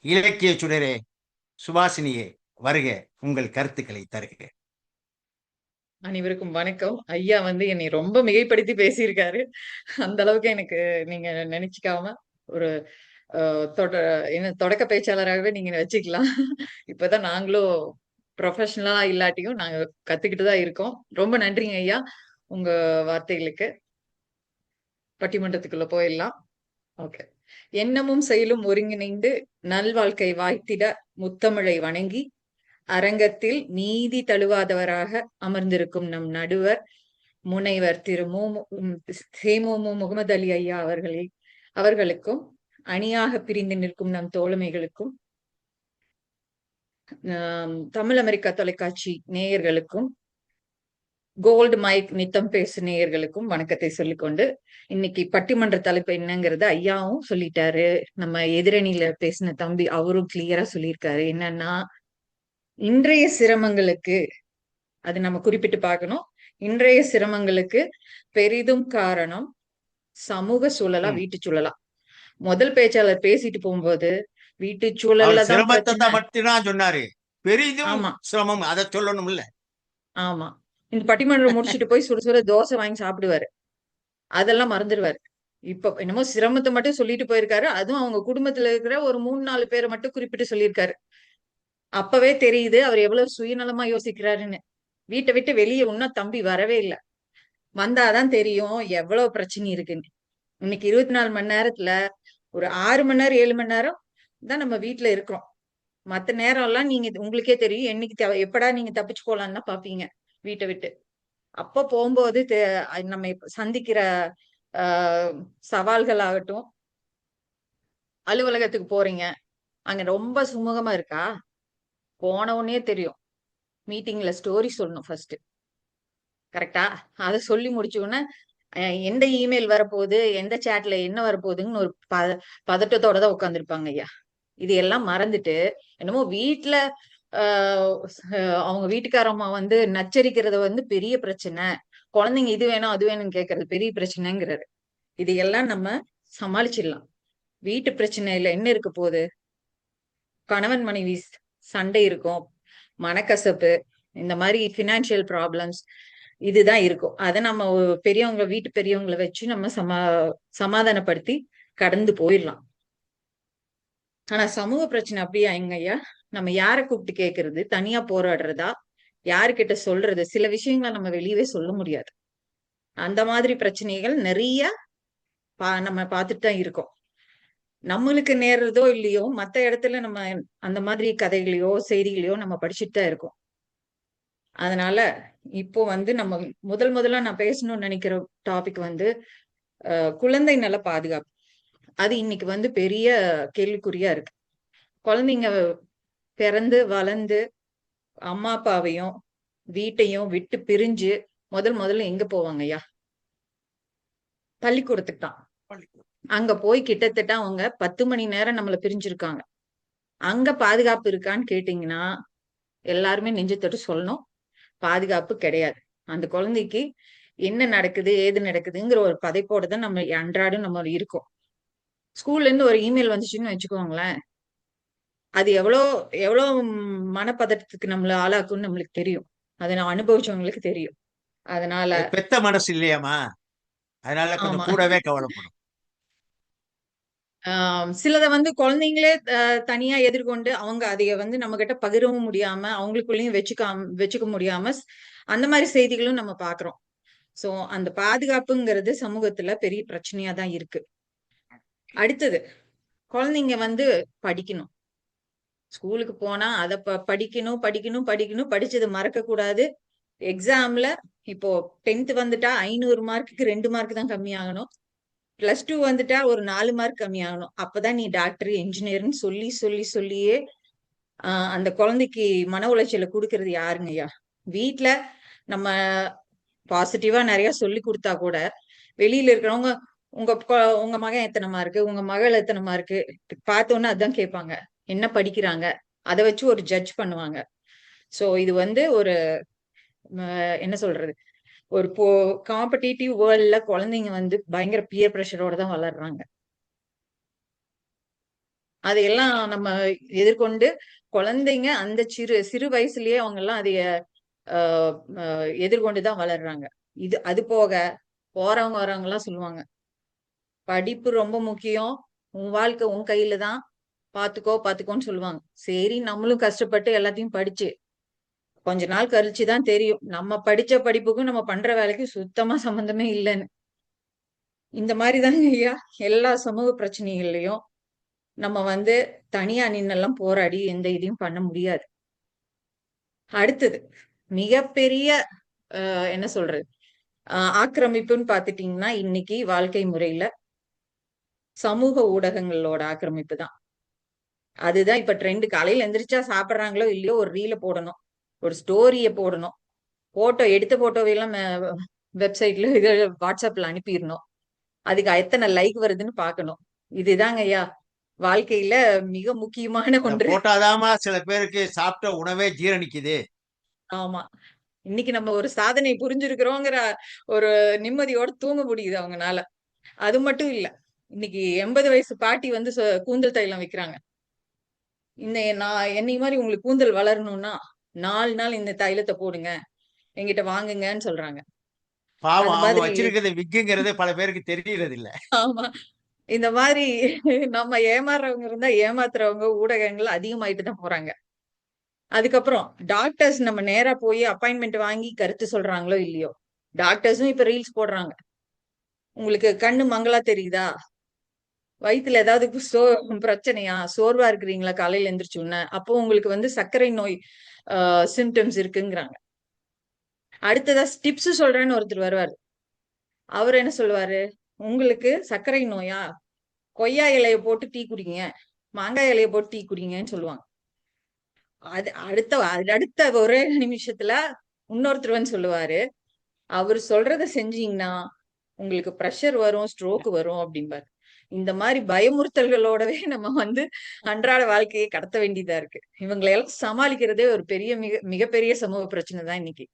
இலக்கிய சுடரே, சுபாஷினியே வருக, உங்கள் கருத்துக்களை தருக. அனைவருக்கும் வணக்கம். ஐயா வந்து என்னை ரொம்ப மிகைப்படுத்தி பேசியிருக்காரு. அந்த அளவுக்கு எனக்கு நீங்க நினைச்சுக்காம ஒரு தொடக்க பேச்சாளராகவே நீங்க வச்சுக்கலாம். இப்பதான் நாங்களும் ப்ரொஃபஷனலா இல்லாட்டியும் நாங்க கத்துக்கிட்டு தான் இருக்கோம். ரொம்ப நன்றிங்க ஐயா உங்க வார்த்தைகளுக்கு. பட்டிமன்றத்துக்குள்ள போயிடலாம். ஓகே. எண்ணமும் செயலும் ஒருங்கிணைந்து நல்வாழ்க்கை வாய்த்திட முத்தமிழை வணங்கி அரங்கத்தில் நீதி தழுவாதவராக அமர்ந்திருக்கும் நம் நடுவர் முனைவர் திரு சேமு முகமது அலி ஐயா அவர்களுக்கும், அணியாக பிரிந்து நிற்கும் நம் தோழமைகளுக்கும், தமிழ் அமெரிக்கா தொலைக்காட்சி நேயர்களுக்கும், கோல்டு மைக் நித்தம் பேசு நேயர்களுக்கும் வணக்கத்தை சொல்லிக்கொண்டு, இன்னைக்கு பட்டிமன்ற தலைப்பு என்னங்கிறது ஐயாவும் சொல்லிட்டாரு. நம்ம எதிரணியில பேசின தம்பி அவரும் கிளியரா சொல்லியிருக்காரு. என்னன்னா, இன்றைய சிரமங்களுக்கு அது நம்ம குறிப்பிட்டு பார்க்கணும். இன்றைய சிரமங்களுக்கு பெரிதும் காரணம் சமூக சூழலா, வீட்டு சூழலா. முதல் பேச்சாளர் பேசிட்டு போகும்போது வீட்டு அவர் சூழல்ல தான் சிரமத்தை பிரச்சனை. தான் மட்டும்தான் சொன்னாரு. பெரிதும் ஆமா சிரமம் அதை சொல்லணும் இல்ல. ஆமா இந்த பட்டிமன்றம் முடிச்சுட்டு போய் சுட சுட தோசை வாங்கி சாப்பிடுவாரு. அதெல்லாம் மறந்துடுவாரு. இப்ப என்னமோ சிரமத்தை மட்டும் சொல்லிட்டு போயிருக்காரு. அதுவும் அவங்க குடும்பத்துல இருக்கிற ஒரு 3-4 பேரை மட்டும் குறிப்பிட்டு சொல்லியிருக்காரு. அப்பவே தெரியுது அவர் எவ்வளவு சுயநலமா யோசிக்கிறாருன்னு. வீட்டை விட்டு வெளியே இன்னும் தம்பி வரவே இல்லை. வந்தாதான் தெரியும் எவ்வளவு பிரச்சனை இருக்குன்னு. இன்னைக்கு 24 மணி நேரத்துல ஒரு 6 மணி நேரம் 7 மணி நேரம் தான் நம்ம வீட்டுல இருக்கிறோம். மத்த நேரம் எல்லாம் நீங்க உங்களுக்கே தெரியும் என்னைக்கு எப்படா நீங்க தப்பிச்சு போலான்னு தான் பாப்பீங்க வீட்டை விட்டு. அப்ப போகும்போது நம்ம சந்திக்கிற சவால்கள் ஆகட்டும், அலுவலகத்துக்கு போறீங்க, அங்க ரொம்ப சுமூகமா இருக்கா? போன உடனே தெரியும். மீட்டிங்ல ஸ்டோரி சொல்லணும் ஃபர்ஸ்ட். கரெக்டா? அதை சொல்லி முடிச்ச உடனே எந்த இமெயில் வரப்போகுது, எந்த சேட்ல என்ன வரப்போகுதுன்னு ஒரு பதட்டத்தோட தான் உட்காந்துருப்பாங்க ஐயா. இது எல்லாம் மறந்துட்டு என்னமோ வீட்டுல அவங்க வீட்டுக்காரம்மா வந்து நச்சரிக்கிறத வந்து பெரிய பிரச்சனை, குழந்தைங்க இது வேணும் அது வேணும்னு கேட்கறது பெரிய பிரச்சனைங்கிறாரு. இது எல்லாம் நம்ம சமாளிச்சிடலாம். வீட்டு பிரச்சனையில என்ன இருக்க போகுது? கணவன் மனைவி சண்டை இருக்கும், மனக்கசப்பு, இந்த மாதிரி பினான்சியல் ப்ராப்ளம்ஸ் இதுதான் இருக்கும். அதை நம்ம பெரியவங்க வீட்டு பெரியவங்களை வச்சு நம்ம சமாதானப்படுத்தி கடந்து போயிடலாம். ஆனா சமூக பிரச்சனை அப்படியா எங்கய்யா? நம்ம யாரை கூப்பிட்டு கேட்கறது? தனியா போராடுறதா? யாருக்கிட்ட சொல்றது? சில விஷயங்களை நம்ம வெளியவே சொல்ல முடியாது. அந்த மாதிரி பிரச்சனைகள் நிறைய நம்ம பார்த்துட்டு தான் இருக்கோம். நம்மளுக்கு நேர்றதோ இல்லையோ மத்த இடத்துல நம்ம அந்த மாதிரி கதைகளையோ செய்திகளையோ நம்ம படிச்சுட்டு தான் இருக்கோம். அதனால இப்போ வந்து நம்ம முதல்ல நான் பேசணும்னு நினைக்கிற டாபிக் வந்து குழந்தை நல பாதுகாப்பு. அது இன்னைக்கு வந்து பெரிய கேள்விக்குறியா இருக்கு. குழந்தைங்க பிறந்து வளர்ந்து அம்மா அப்பாவையும் வீட்டையும் விட்டு பிரிஞ்சு முதல்ல எங்க போவாங்க ஐயா? பள்ளிக்கூடத்துக்கு தான். அங்க போய் கிட்டத்தட்ட அவங்க 10 மணி நேரம் நம்மள பிரிஞ்சிருக்காங்க. அங்க பாதுகாப்பு இருக்கான்னு கேட்டீங்கன்னா எல்லாருமே நெஞ்சு தொட்டு சொல்லணும், பாதுகாப்பு கிடையாது. அந்த குழந்தைக்கு என்ன நடக்குது ஏது நடக்குதுங்கிற ஒரு பதைப்போட தான் நம்ம அன்றாடம் நம்ம இருக்கோம். ஸ்கூல்ல இருந்து ஒரு இமெயில் வந்துச்சுன்னு வச்சுக்கோங்களேன், அது எவ்வளோ மனப்பதட்டத்துக்கு நம்மள ஆளாக்குன்னு நம்மளுக்கு தெரியும். அதை நான் அனுபவிச்சவங்களுக்கு தெரியும். அதனால பெத்த மனசு இல்லையாமா, அதனால கொஞ்சம் கூடவே கவலைப்படும். சிலதை வந்து குழந்தைங்களே தனியா எதிர்கொண்டு அவங்க அதைய வந்து நம்ம கிட்ட பகிரவும் முடியாம அவங்களுக்குள்ளயும் வச்சுக்க முடியாம அந்த மாதிரி செய்திகளும் நம்ம பாக்குறோம். சோ அந்த பாதுகாப்புங்கிறது சமூகத்துல பெரிய பிரச்சனையா தான் இருக்கு. அடுத்தது குழந்தைங்க வந்து படிக்கணும். ஸ்கூலுக்கு போனா அதை படிக்கணும் படிச்சது மறக்க கூடாது. எக்ஸாம்ல இப்போ 10th வந்துட்டா 500 மார்க்குக்கு 2 மார்க் தான் கம்மி ஆகணும். +2 வந்துட்டா ஒரு 4 மார்க் கம்மி ஆகணும். அப்பதான் நீ டாக்டர் என்ஜினியர்னு சொல்லியே அந்த குழந்தைக்கு மன உளைச்சலை கொடுக்கறது யாருங்கய்யா? வீட்டுல நம்ம பாசிட்டிவா நிறைய சொல்லி கொடுத்தா கூட வெளியில இருக்கிறவங்க உங்க மகன் எத்தனை மார்க்கு, உங்க மகள் எத்தனை மார்க்கு பார்த்தோன்னு அதான் கேட்பாங்க. என்ன படிக்கிறாங்க, அதை வச்சு ஒரு ஜட்ஜ் பண்ணுவாங்க. சோ இது வந்து ஒரு என்ன சொல்றது, ஒரு காம்படிட்டிவ் வேர்ல்ட்ல குழந்தைங்க வந்து பயங்கர பியர் பிரஷரோட தான் வளர்றாங்க. அதையெல்லாம் நம்ம எதிர்கொண்டு குழந்தைங்க அந்த சிறு வயசுலயே அவங்க எல்லாம் அதைய எதிர்கொண்டுதான் வளர்றாங்க. அது போக போறவங்க வரவங்க எல்லாம் சொல்லுவாங்க, படிப்பு ரொம்ப முக்கியம், உன் வாழ்க்கை உன் கையில தான், பாத்துக்கோன்னு சொல்லுவாங்க. சரி, நம்மளும் கஷ்டப்பட்டு எல்லாத்தையும் படிச்சு கொஞ்ச நாள் கழிச்சுதான் தெரியும் நம்ம படிச்ச படிப்புக்கும் நம்ம பண்ற வேலைக்கும் சுத்தமா சம்பந்தமே இல்லைன்னு. இந்த மாதிரிதாங்க ஐயா எல்லா சமூக பிரச்சனைகள்லயும் நம்ம வந்து தனியா நின்னெல்லாம் போராடி எந்த இதையும் பண்ண முடியாது. அடுத்தது மிகப்பெரிய என்ன சொல்றது ஆக்கிரமிப்புன்னு பாத்துட்டீங்கன்னா இன்னைக்கு வாழ்க்கை முறையில சமூக ஊடகங்களோட ஆக்கிரமிப்பு தான். அதுதான் இப்ப ட்ரெண்ட். காலையில எந்திரிச்சா சாப்பிட்றாங்களோ இல்லையோ ஒரு ரீல போடணும், ஒரு ஸ்டோரிய போடணும், எடுத்த போட்டோவையெல்லாம் வெப்சைட்ல இது வாட்ஸ்அப்ல அனுப்பிடணும். அதுக்கு எத்தனை லைக் வருதுன்னு பார்க்கணும். இதுதாங்க ஐயா வாழ்க்கையில மிக முக்கியமான அதை ஒன்று. போட்டாதாமா சில பேருக்கு சாப்பிட்ட உணவே ஜீரணிக்குது. ஆமா. இன்னைக்கு நம்ம ஒரு சாதனை புரிஞ்சிருக்கிறோங்கிற ஒரு நிம்மதியோட தூங்க முடியுது அவங்கனால. அது மட்டும் இல்ல, இன்னைக்கு 80 வயசு பாட்டி வந்து கூந்தல் தைலம் வைக்கிறாங்க. என்னை மாதிரி உங்களுக்கு கூந்தல் வளரணும்னா 4 நாள் இந்த தைலத்தை போடுங்க, என்கிட்ட வாங்குங்கன்னு சொல்றாங்க. பாவம், அந்த அவங்க மாதிரி வச்சிருக்கிறது விக்குங்கிறதே பல பேருக்கு தெரியறது இல்ல. ஆமா. இந்த மாதிரி நம்ம ஏமாறுறவங்க இருந்தா ஏமாத்துறவங்க ஊடகங்கள் அதிகமாயிட்டு தான் போறாங்க. அதுக்கப்புறம் டாக்டர்ஸ் நம்ம நேரா போய் அப்பாயின்மெண்ட் வாங்கி கருத்து சொல்றாங்களோ இல்லையோ, டாக்டர்ஸும் இப்ப ரீல்ஸ் போடுறாங்க. உங்களுக்கு கண்ணு மங்களா தெரியுதா, வயித்துல ஏதாவது பிரச்சனையா, சோர்வா இருக்கிறீங்களா காலையில எந்திரிச்ச உடனே, அப்போ உங்களுக்கு வந்து சர்க்கரை நோய் சிம்டம்ஸ் இருக்குங்கிறாங்க. அடுத்ததா டிப்ஸ் சொல்றேன்னு ஒருத்தர் வருவாரு. அவர் என்ன சொல்லுவாரு, உங்களுக்கு சர்க்கரை நோயா, கொய்யா இலைய போட்டு டீ குடிங்க, மாங்காய் இலைய போட்டு டீ குடிங்கன்னு சொல்லுவாங்க. அடுத்த ஒரே நிமிஷத்துல இன்னொருத்தர் வந்து சொல்லுவாரு, அவர் சொல்றத செஞ்சீங்கன்னா உங்களுக்கு பிரஷர் வரும், ஸ்ட்ரோக் வரும் அப்படிம்பாரு. இந்த மாதிரி பயமுறுத்தல்களோடவே நம்ம வந்து அன்றாட வாழ்க்கையை கடத்த வேண்டியதா இருக்கு. இவங்களை எல்லாம் சமாளிக்கிறதே ஒரு மிகப்பெரிய சமூக பிரச்சனை தான் இன்னைக்கு.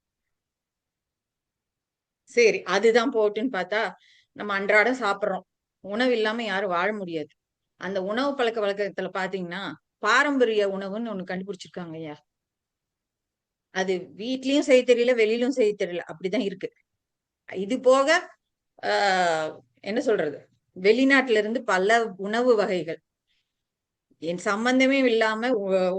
சரி, அதுதான் போட்டுன்னு பார்த்தா நம்ம அன்றாடம் சாப்பிடுறோம். உணவு இல்லாம யாரும் வாழ முடியாது. அந்த உணவு பழக்க வழக்கத்துல பாத்தீங்கன்னா பாரம்பரிய உணவுன்னு ஒண்ணு கண்டுபிடிச்சிருக்காங்க ஐயா. அது வீட்லயும் செய்ய தெரியல, வெளியிலும் செய்ய தெரியல, அப்படிதான் இருக்கு. இது போக என்ன சொல்றது, வெளிநாட்டுல இருந்து பல உணவு வகைகள் என் சம்பந்தமே இல்லாம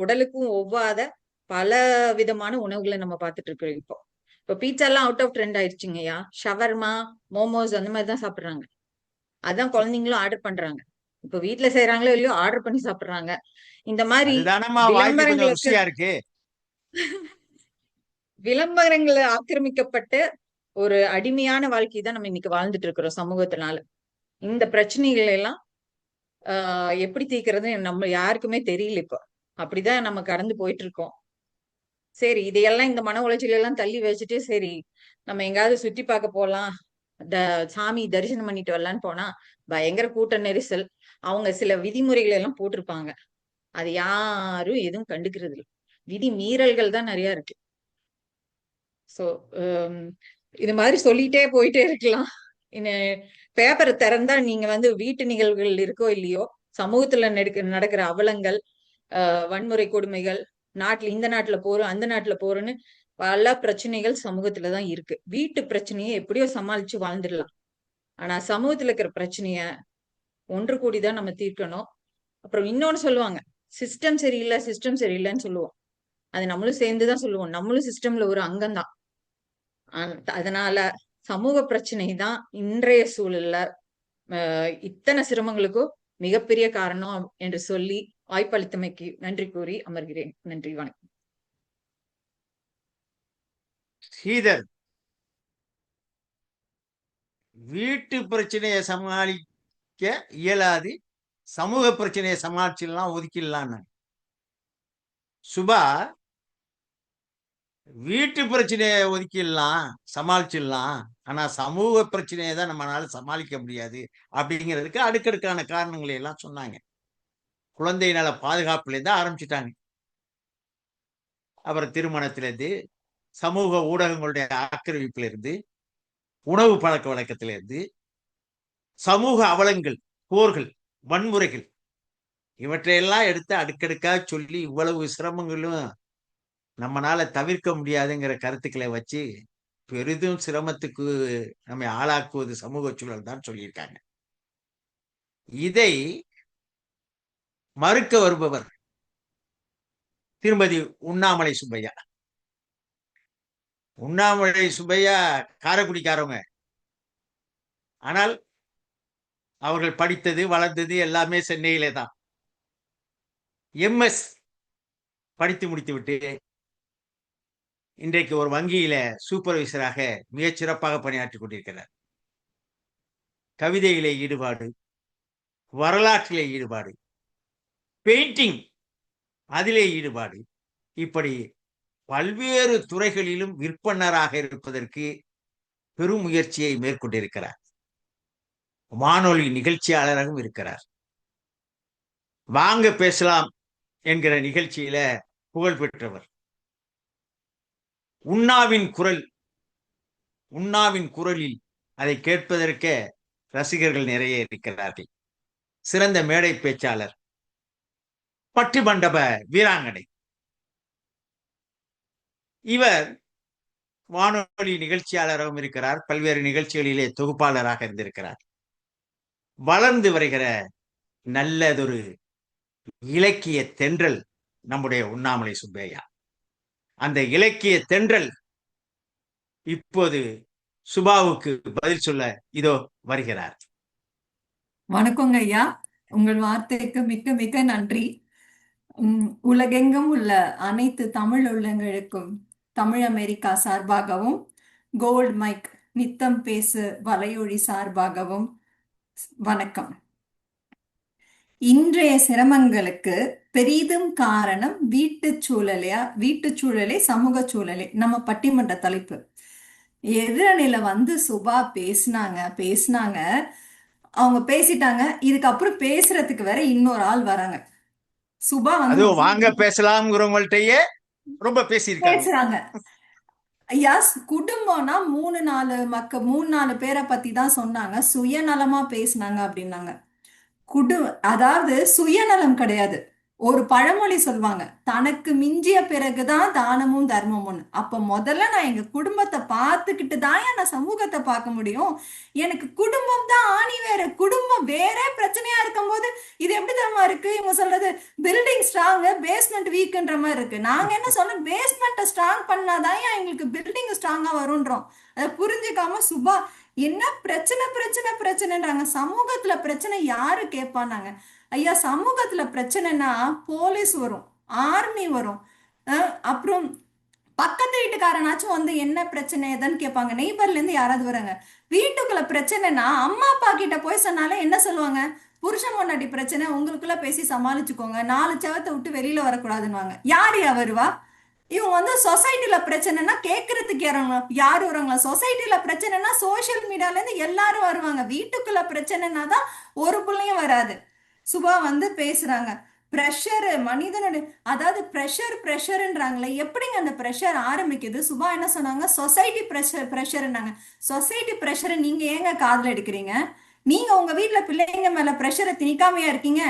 உடலுக்கும் ஒவ்வாத பல விதமான உணவுகளை நம்ம பார்த்துட்டு இருக்கோம். இப்போ பீட்சா எல்லாம் அவுட் ஆஃப் ட்ரெண்ட் ஆயிடுச்சுங்கய்யா. ஷவர்மா, மோமோஸ் அந்த மாதிரி தான் சாப்பிடுறாங்க. அதான் குழந்தைங்களும் ஆர்டர் பண்றாங்க. இப்ப வீட்டுல செய்யறாங்களோ இல்லையோ ஆர்டர் பண்ணி சாப்பிடுறாங்க. இந்த மாதிரி வாய்க்கு கொஞ்சம் ருசியா இருக்கு. விளம்பரங்களை ஆக்கிரமிக்கப்பட்ட ஒரு அடிமையான வாழ்க்கை தான் நம்ம இன்னைக்கு வாழ்ந்துட்டு இருக்கிறோம் சமூகத்தினால. இந்த பிரச்சனைகள் எல்லாம் எப்படி தீர்க்கிறது நம்ம யாருக்குமே தெரியல. இப்போ அப்படிதான் நம்ம கடந்து போயிட்டு இருக்கோம். சரி, இதையெல்லாம் இந்த மன உளைச்சல் எல்லாம் தள்ளி வச்சுட்டு சரி நம்ம எங்காவது சுத்தி பார்க்க போலாம், சாமி தரிசனம் பண்ணிட்டு வரலான்னு போனா பயங்கர கூட்ட நெரிசல். அவங்க சில விதிமுறைகள் எல்லாம் போட்டிருப்பாங்க, அது யாரும் எதுவும் கண்டுக்கிறது இல்லை. விதி மீறல்கள் தான் நிறைய இருக்கு. சோ இது மாதிரி சொல்லிட்டே போயிட்டே இருக்கலாம். பேப்பரை திறந்தா நீங்க வந்து வீட்டு நிகழ்வுகள் இருக்கோ இல்லையோ, சமூகத்துல நடக்கிற அவலங்கள், வன்முறை கொடுமைகள், இந்த நாட்டுல போறோம் அந்த நாட்டுல போறோம்னு பல பிரச்சனைகள் சமூகத்துலதான் இருக்கு. வீட்டு பிரச்சனையை எப்படியோ சமாளிச்சு வாழ்ந்துடலாம். ஆனா சமூகத்துல இருக்கிற பிரச்சனைய ஒன்று கூடிதான் நம்ம தீர்க்கணும். அப்புறம் இன்னொன்னு சொல்லுவாங்க, சிஸ்டம் சரியில்லைன்னு சொல்லுவோம். அது நம்மளும் சேர்ந்துதான் சொல்லுவோம். நம்மளும் சிஸ்டம்ல ஒரு அங்கம்தான். அதனால சமூக பிரச்சனை தான் இன்றைய சூழல்ல இத்தனை சிரமங்களுக்கும் மிகப்பெரிய காரணம் என்று சொல்லி வாய்ப்பளித்தமைக்கு நன்றி கூறி அமர்கிறேன். நன்றி, வணக்கம். ஸ்ரீதர், வீட்டு பிரச்சனையை சமாளிக்க இயலாது, சமூக பிரச்சனையை சமாளிச்சிடலாம், ஒதுக்கிடலான்னு. சுபா, வீட்டு பிரச்சனையை ஒதுக்கிடலாம், சமாளிச்சிடலாம், ஆனா சமூக பிரச்சனையை தான் நம்மளால சமாளிக்க முடியாது அப்படிங்கிறதுக்கு அடுக்கடுக்கான காரணங்களை எல்லாம் சொன்னாங்க. குழந்தை நல பாதுகாப்புல இருந்து ஆரம்பிச்சுட்டாங்க. அப்புறம் திருமணத்திலிருந்து, சமூக ஊடகங்களுடைய ஆக்கிரமிப்புல இருந்து, உணவு பழக்க வழக்கத்தில இருந்து, சமூக அவலங்கள், போர்கள், வன்முறைகள், இவற்றையெல்லாம் எடுத்து அடுக்கடுக்கா சொல்லி இவ்வளவு சிரமங்களும் நம்மளால தவிர்க்க முடியாதுங்கிற கருத்துக்களை வச்சு பெரிதும் சிரமத்துக்கு நம்மை ஆளாக்குவது சமூக சூழல் தான் சொல்லியிருக்காங்க. இதை மறுக்க வருபவர் திருமதி உண்ணாமலை சுப்பையா. உண்ணாமலை சுப்பையா காரைக்குடிக்காரவங்க. ஆனால் அவர்கள் படித்தது வளர்ந்தது எல்லாமே சென்னையிலே தான். MS படித்து முடித்துவிட்டு இன்றைக்கு ஒரு வங்கியில சூப்பர்வைசராக மிகச் சிறப்பாக பணியாற்றி கொண்டிருக்கிறார். கவிதையிலே ஈடுபாடு, வரலாற்றிலே ஈடுபாடு, பெயிண்டிங் அதிலே ஈடுபாடு, இப்படி பல்வேறு துறைகளிலும் விற்பனராக இருப்பதற்கு பெரும் முயற்சியை மேற்கொண்டிருக்கிறார். வானொலி நிகழ்ச்சியாளராகவும் இருக்கிறார். வாங்க பேசலாம் என்கிற நிகழ்ச்சியில புகழ் பெற்றவர். உண்ணாவின் குரலில் அதை கேட்பதற்கே ரசிகர்கள் நிறைய இருக்கிறார்கள். சிறந்த மேடை பேச்சாளர், பட்டி மண்டப வீராங்கனை. இவர் வானொலி நிகழ்ச்சியாளராகவும் இருக்கிறார். பல்வேறு நிகழ்ச்சிகளிலே தொகுப்பாளராக இருந்திருக்கிறார். வளர்ந்து வருகிற நல்லதொரு இலக்கிய தென்றல் நம்முடைய உண்ணாமலை சுப்பையா. அந்த இலக்கிய தென்றல் இப்போது சுபாவுக்கு பதில் சொல்ல இதோ வருகிறார். வணக்கங்க ஐயா. உங்கள் வார்த்தைக்கு மிக்க மிக்க நன்றி. உலகெங்கும் உள்ள அனைத்து தமிழ் உள்ளங்களுக்கும் தமிழ் அமெரிக்கா சார்பாகவும், கோல்ட் மைக் நித்தம் பேசு வலையொலி சார்பாகவும் வணக்கம். இன்றைய சிரமங்களுக்கு பெரிதும் காரணம் வீட்டு சூழலே சமூக சூழலே. நம்ம பட்டிமன்ற தலைப்பு எதிரணியில வந்து சுபா பேசினாங்க. அவங்க பேசிட்டாங்க. இதுக்கப்புறம் பேசுறதுக்கு வேற இன்னொரு ஆள் வராங்க. சுபா வந்து வாங்க பேசலாம்ங்கிறவங்கள்ட்டயே ரொம்ப பேசுறாங்க. ஐயா, குடும்பம்னா 3-4 பேரை பத்தி தான் சொன்னாங்க. சுயநலமா பேசினாங்க அப்படின்னாங்க. அதாவது சுயநலம் கிடையாது. ஒரு பழமொழி சொல்லுவாங்க, தனக்கு மிஞ்சிய பிறகுதான் தானமும் தர்மமும். அப்ப முதல்ல நான் எங்க குடும்பத்தை பார்த்துக்கிட்டு தான் நான் சமூகத்தை பார்க்க முடியும். எனக்கு குடும்பம் தான் ஆணி வேற. குடும்பம் வேற பிரச்சனையா இருக்கும் போது இது எப்படி தெரியுமா இருக்கு? இவங்க சொல்றது பில்டிங் ஸ்ட்ராங், பேஸ்மெண்ட் வீக்ன்ற மாதிரி இருக்கு. நாங்க என்ன சொல்ல, பேஸ்மெண்ட்டை ஸ்ட்ராங் பண்ணாதான் எங்களுக்கு பில்டிங் ஸ்ட்ராங்கா வரும்ன்றோம். அதை புரிஞ்சுக்காம சுபா என்ன பிரச்சனைன்றாங்க. சமூகத்துல பிரச்சனை யாரு கேட்பானாங்க? ஐயா, சமூகத்துல பிரச்சனைனா போலீஸ் வரும், ஆர்மி வரும், அப்புறம் பக்கத்து வீட்டுக்காரனாச்சும் வந்து என்ன பிரச்சனை எதுன்னு கேட்பாங்க. நெய்பர்ல இருந்து யாராவது வராங்க. வீட்டுக்குள்ள பிரச்சனைனா அம்மா அப்பா கிட்ட போய் சொன்னாலே என்ன சொல்லுவாங்க? புருஷன் பொண்டாட்டி பிரச்சனை, உங்களுக்குள்ள பேசி சமாளிச்சுக்கோங்க, 4 செவத்தை விட்டு வெளியில வரக்கூடாதுன்னு. யாரு வருவா? இவங்க வந்து சொசைட்டில பிரச்சனைனா கேட்கறதுக்கு யாரு வருவாங்களா? சொசைட்டில பிரச்சனைனா சோசியல் மீடியால இருந்து எல்லாரும் வருவாங்க. வீட்டுக்குள்ள பிரச்சனைனா தான் ஒரு பிள்ளையும் வராது. சுபா வந்து பேசுறாங்க. ப்ரெஷர் மனிதனுடைய, அதாவது ப்ரெஷர்ன்றாங்களே, எப்படிங்க அந்த ப்ரெஷர் ஆரம்பிக்குது? சுபா என்ன சொன்னாங்க? சொசைட்டி ப்ரெஷர்னாங்க. சொசைட்டி ப்ரெஷரை நீங்க ஏங்க காதுல எடுக்கிறீங்க? நீங்க உங்க வீட்டுல பிள்ளைங்க மேல ப்ரெஷரை திணிக்காமையா இருக்கீங்க?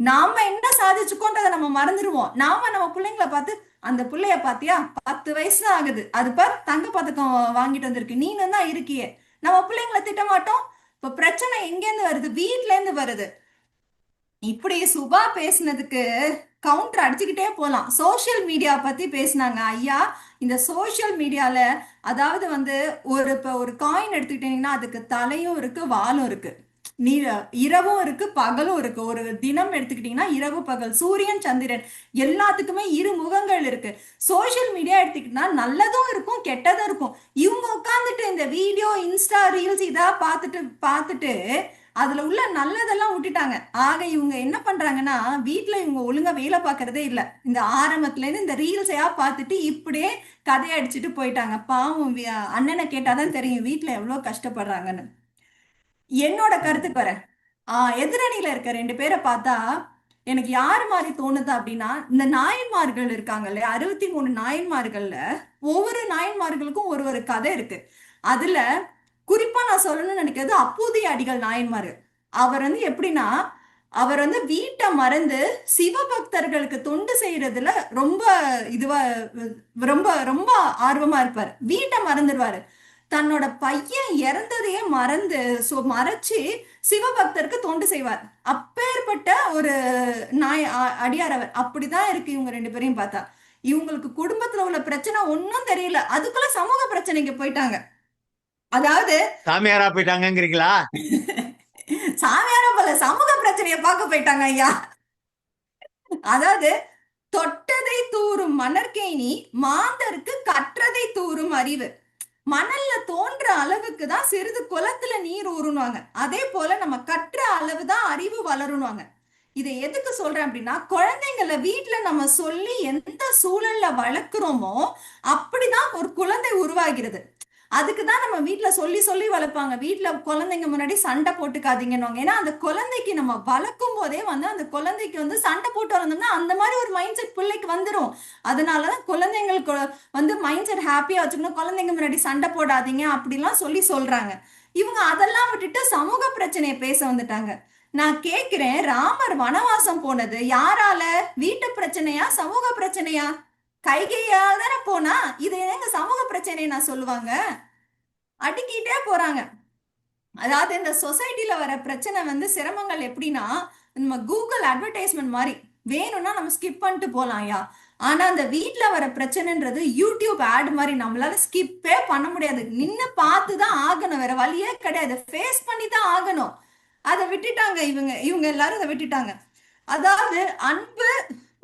நாம என்ன சாதிச்சுக்கோன்றதை நம்ம மறந்துடுவோம். நாம நம்ம பிள்ளைங்களை பார்த்து, அந்த பிள்ளைய பாத்தியா 10 வயசு தான் ஆகுது, அது பார் தங்க பதக்கம் வாங்கிட்டு வந்திருக்கு, நீனும் தான் இருக்கியே. நம்ம பிள்ளைங்களை திட்ட மாட்டோம். இப்ப பிரச்சனை எங்கேருந்து வருது? வீட்டுல இருந்து வருது. இப்படி சுபா பேசினதுக்கு கவுண்டர் அடிச்சுக்கிட்டே போலாம். சோசியல் மீடியா பத்தி பேசினாங்க. ஐயா, இந்த சோசியல் மீடியால அதாவது வந்து ஒரு காயின் எடுத்துக்கிட்டீங்கன்னா அதுக்கு தலையும் இருக்கு, வாலும் இருக்கு, இரவும் இருக்கு, பகலும் இருக்கு. ஒரு தினம் எடுத்துக்கிட்டீங்கன்னா இரவு பகல், சூரியன் சந்திரன், எல்லாத்துக்குமே 2 முகங்கள் இருக்கு. சோசியல் மீடியா எடுத்துக்கிட்டா நல்லதும் இருக்கும், கெட்டதும் இருக்கும். இவங்க உட்காந்துட்டு இந்த வீடியோ, இன்ஸ்டா ரீல்ஸ் இதா பார்த்துட்டு அதுல உள்ள நல்லதெல்லாம் விட்டுட்டாங்க. ஆக இவங்க என்ன பண்றாங்கன்னா, வீட்டுல இவங்க ஒழுங்கா வேலை பார்க்கறதே இல்ல. இந்த ஆரம்பத்துல இருந்து இந்த ரீல்ஸையா பார்த்துட்டு இப்படியே கதையை அடிச்சுட்டு போயிட்டாங்க. பாவம், அண்ணனை கேட்டாதான் தெரியும் வீட்டுல எவ்வளவு கஷ்டப்படுறாங்கன்னு. என்னோட கருத்துக்கு வரேன். எதிரணியில இருக்க 2 பேரை பார்த்தா எனக்கு யாரு மாதிரி தோணுது அப்படின்னா, இந்த நாயன்மார்கள் இருக்காங்கல்ல, 63 நாயன்மார்கள்ல ஒவ்வொரு நாயன்மார்களுக்கும் ஒரு கதை இருக்கு. அதுல குறிப்பா நான் சொல்லணும்னு நினைக்கிறது அப்பூதி அடிகள் நாயன்மார். அவர் வந்து எப்படின்னா, அவர் வந்து வீட்டை மறந்து சிவபக்தர்களுக்கு தொண்டு செய்யறதுல ரொம்ப ஆர்வமா இருப்பார். வீட்டை மறந்துடுவாரு. தன்னோட பையன் இறந்ததையே மறைச்சு சிவபக்தருக்கு தொண்டு செய்வார். அப்பேற்பட்ட ஒரு அடியார் அவர். அப்படிதான் இருக்கு இவங்க 2 பேரையும் பார்த்தா. இவங்களுக்கு குடும்பத்துல உள்ள பிரச்சனை ஒன்னும் தெரியல, அதுக்குள்ள சமூக பிரச்சனைக்கு போயிட்டாங்க. அதாவது சாமியாரா போயிட்டாங்கிறீங்களா? சாமியாரா போல, சமூக பிரச்சனையை பார்க்க போயிட்டாங்க ஐயா. அதாவது தொட்டதை தூறும் மணற்கேணி மாந்தருக்கு கற்றதை தூறும் அறிவு. மணல்ல தோன்ற அளவுக்கு தான் சிறிது குளத்துல நீர் ஊறுனுவாங்க. அதே போல நம்ம கற்ற அளவு தான் அறிவு வளருனுவாங்க. இதை எதுக்கு சொல்றேன் அப்படின்னா, குழந்தைங்களை வீட்டுல நம்ம சொல்லி எந்த சூழல்ல வளர்க்குறோமோ அப்படிதான் ஒரு குழந்தை உருவாகிறது. அதுக்கு தான் நம்ம வீட்ல சொல்லி சொல்லி வளர்ப்பாங்க. வீட்ல குழந்தைங்க முன்னாடி சண்டை போட்டுக்காதீங்கன்னு. ஏன்னா அந்த குழந்தைக்கு நம்ம வளர்க்கும் போதே வந்து அந்த குழந்தைக்கு வந்து சண்டை போட்டு வளர்ந்தோம்னா அந்த மாதிரி ஒரு மைண்ட் செட் பிள்ளைக்கு வந்துடும். அதனாலதான் குழந்தைங்களுக்கு வந்து மைண்ட் செட் ஹாப்பியா வச்சுக்கணும், குழந்தைங்க முன்னாடி சண்டை போடாதீங்க அப்படிலாம் சொல்றாங்க. இவங்க அதெல்லாம் விட்டுட்டு சமூக பிரச்சனையை பேச வந்துட்டாங்க. நான் கேக்குறேன், ராமர் வனவாசம் போனது யாரால? வீட்டு பிரச்சனையா சமூக பிரச்சனையா? கைகையா தானே போனா. இது எங்க சமூக பிரச்சனை நான் சொல்லுவாங்க? அடுக்கிட்டே போறாங்க. அதாவது இந்த சொசைட்டில வர பிரச்சனை வந்து சிரமங்கள் எப்படின்னா, நம்ம கூகுள் அட்வர்டைஸ்மெண்ட் மாதிரி வேணும்னா நம்ம ஸ்கிப் பண்ணிட்டு போலாம்யா. ஆனா அந்த வீட்ல வர பிரச்சனைன்றது யூடியூப் ஆட் மாதிரி நம்மளால ஸ்கிப்பே பண்ண முடியாது. நின்னு பார்த்து தான் ஆகணும், வேற வழியே கிடையாது. ஃபேஸ் பண்ணி தான் ஆகணும். அதை விட்டுட்டாங்க இவங்க எல்லாரும் அதை விட்டுட்டாங்க. அதாவது அன்பு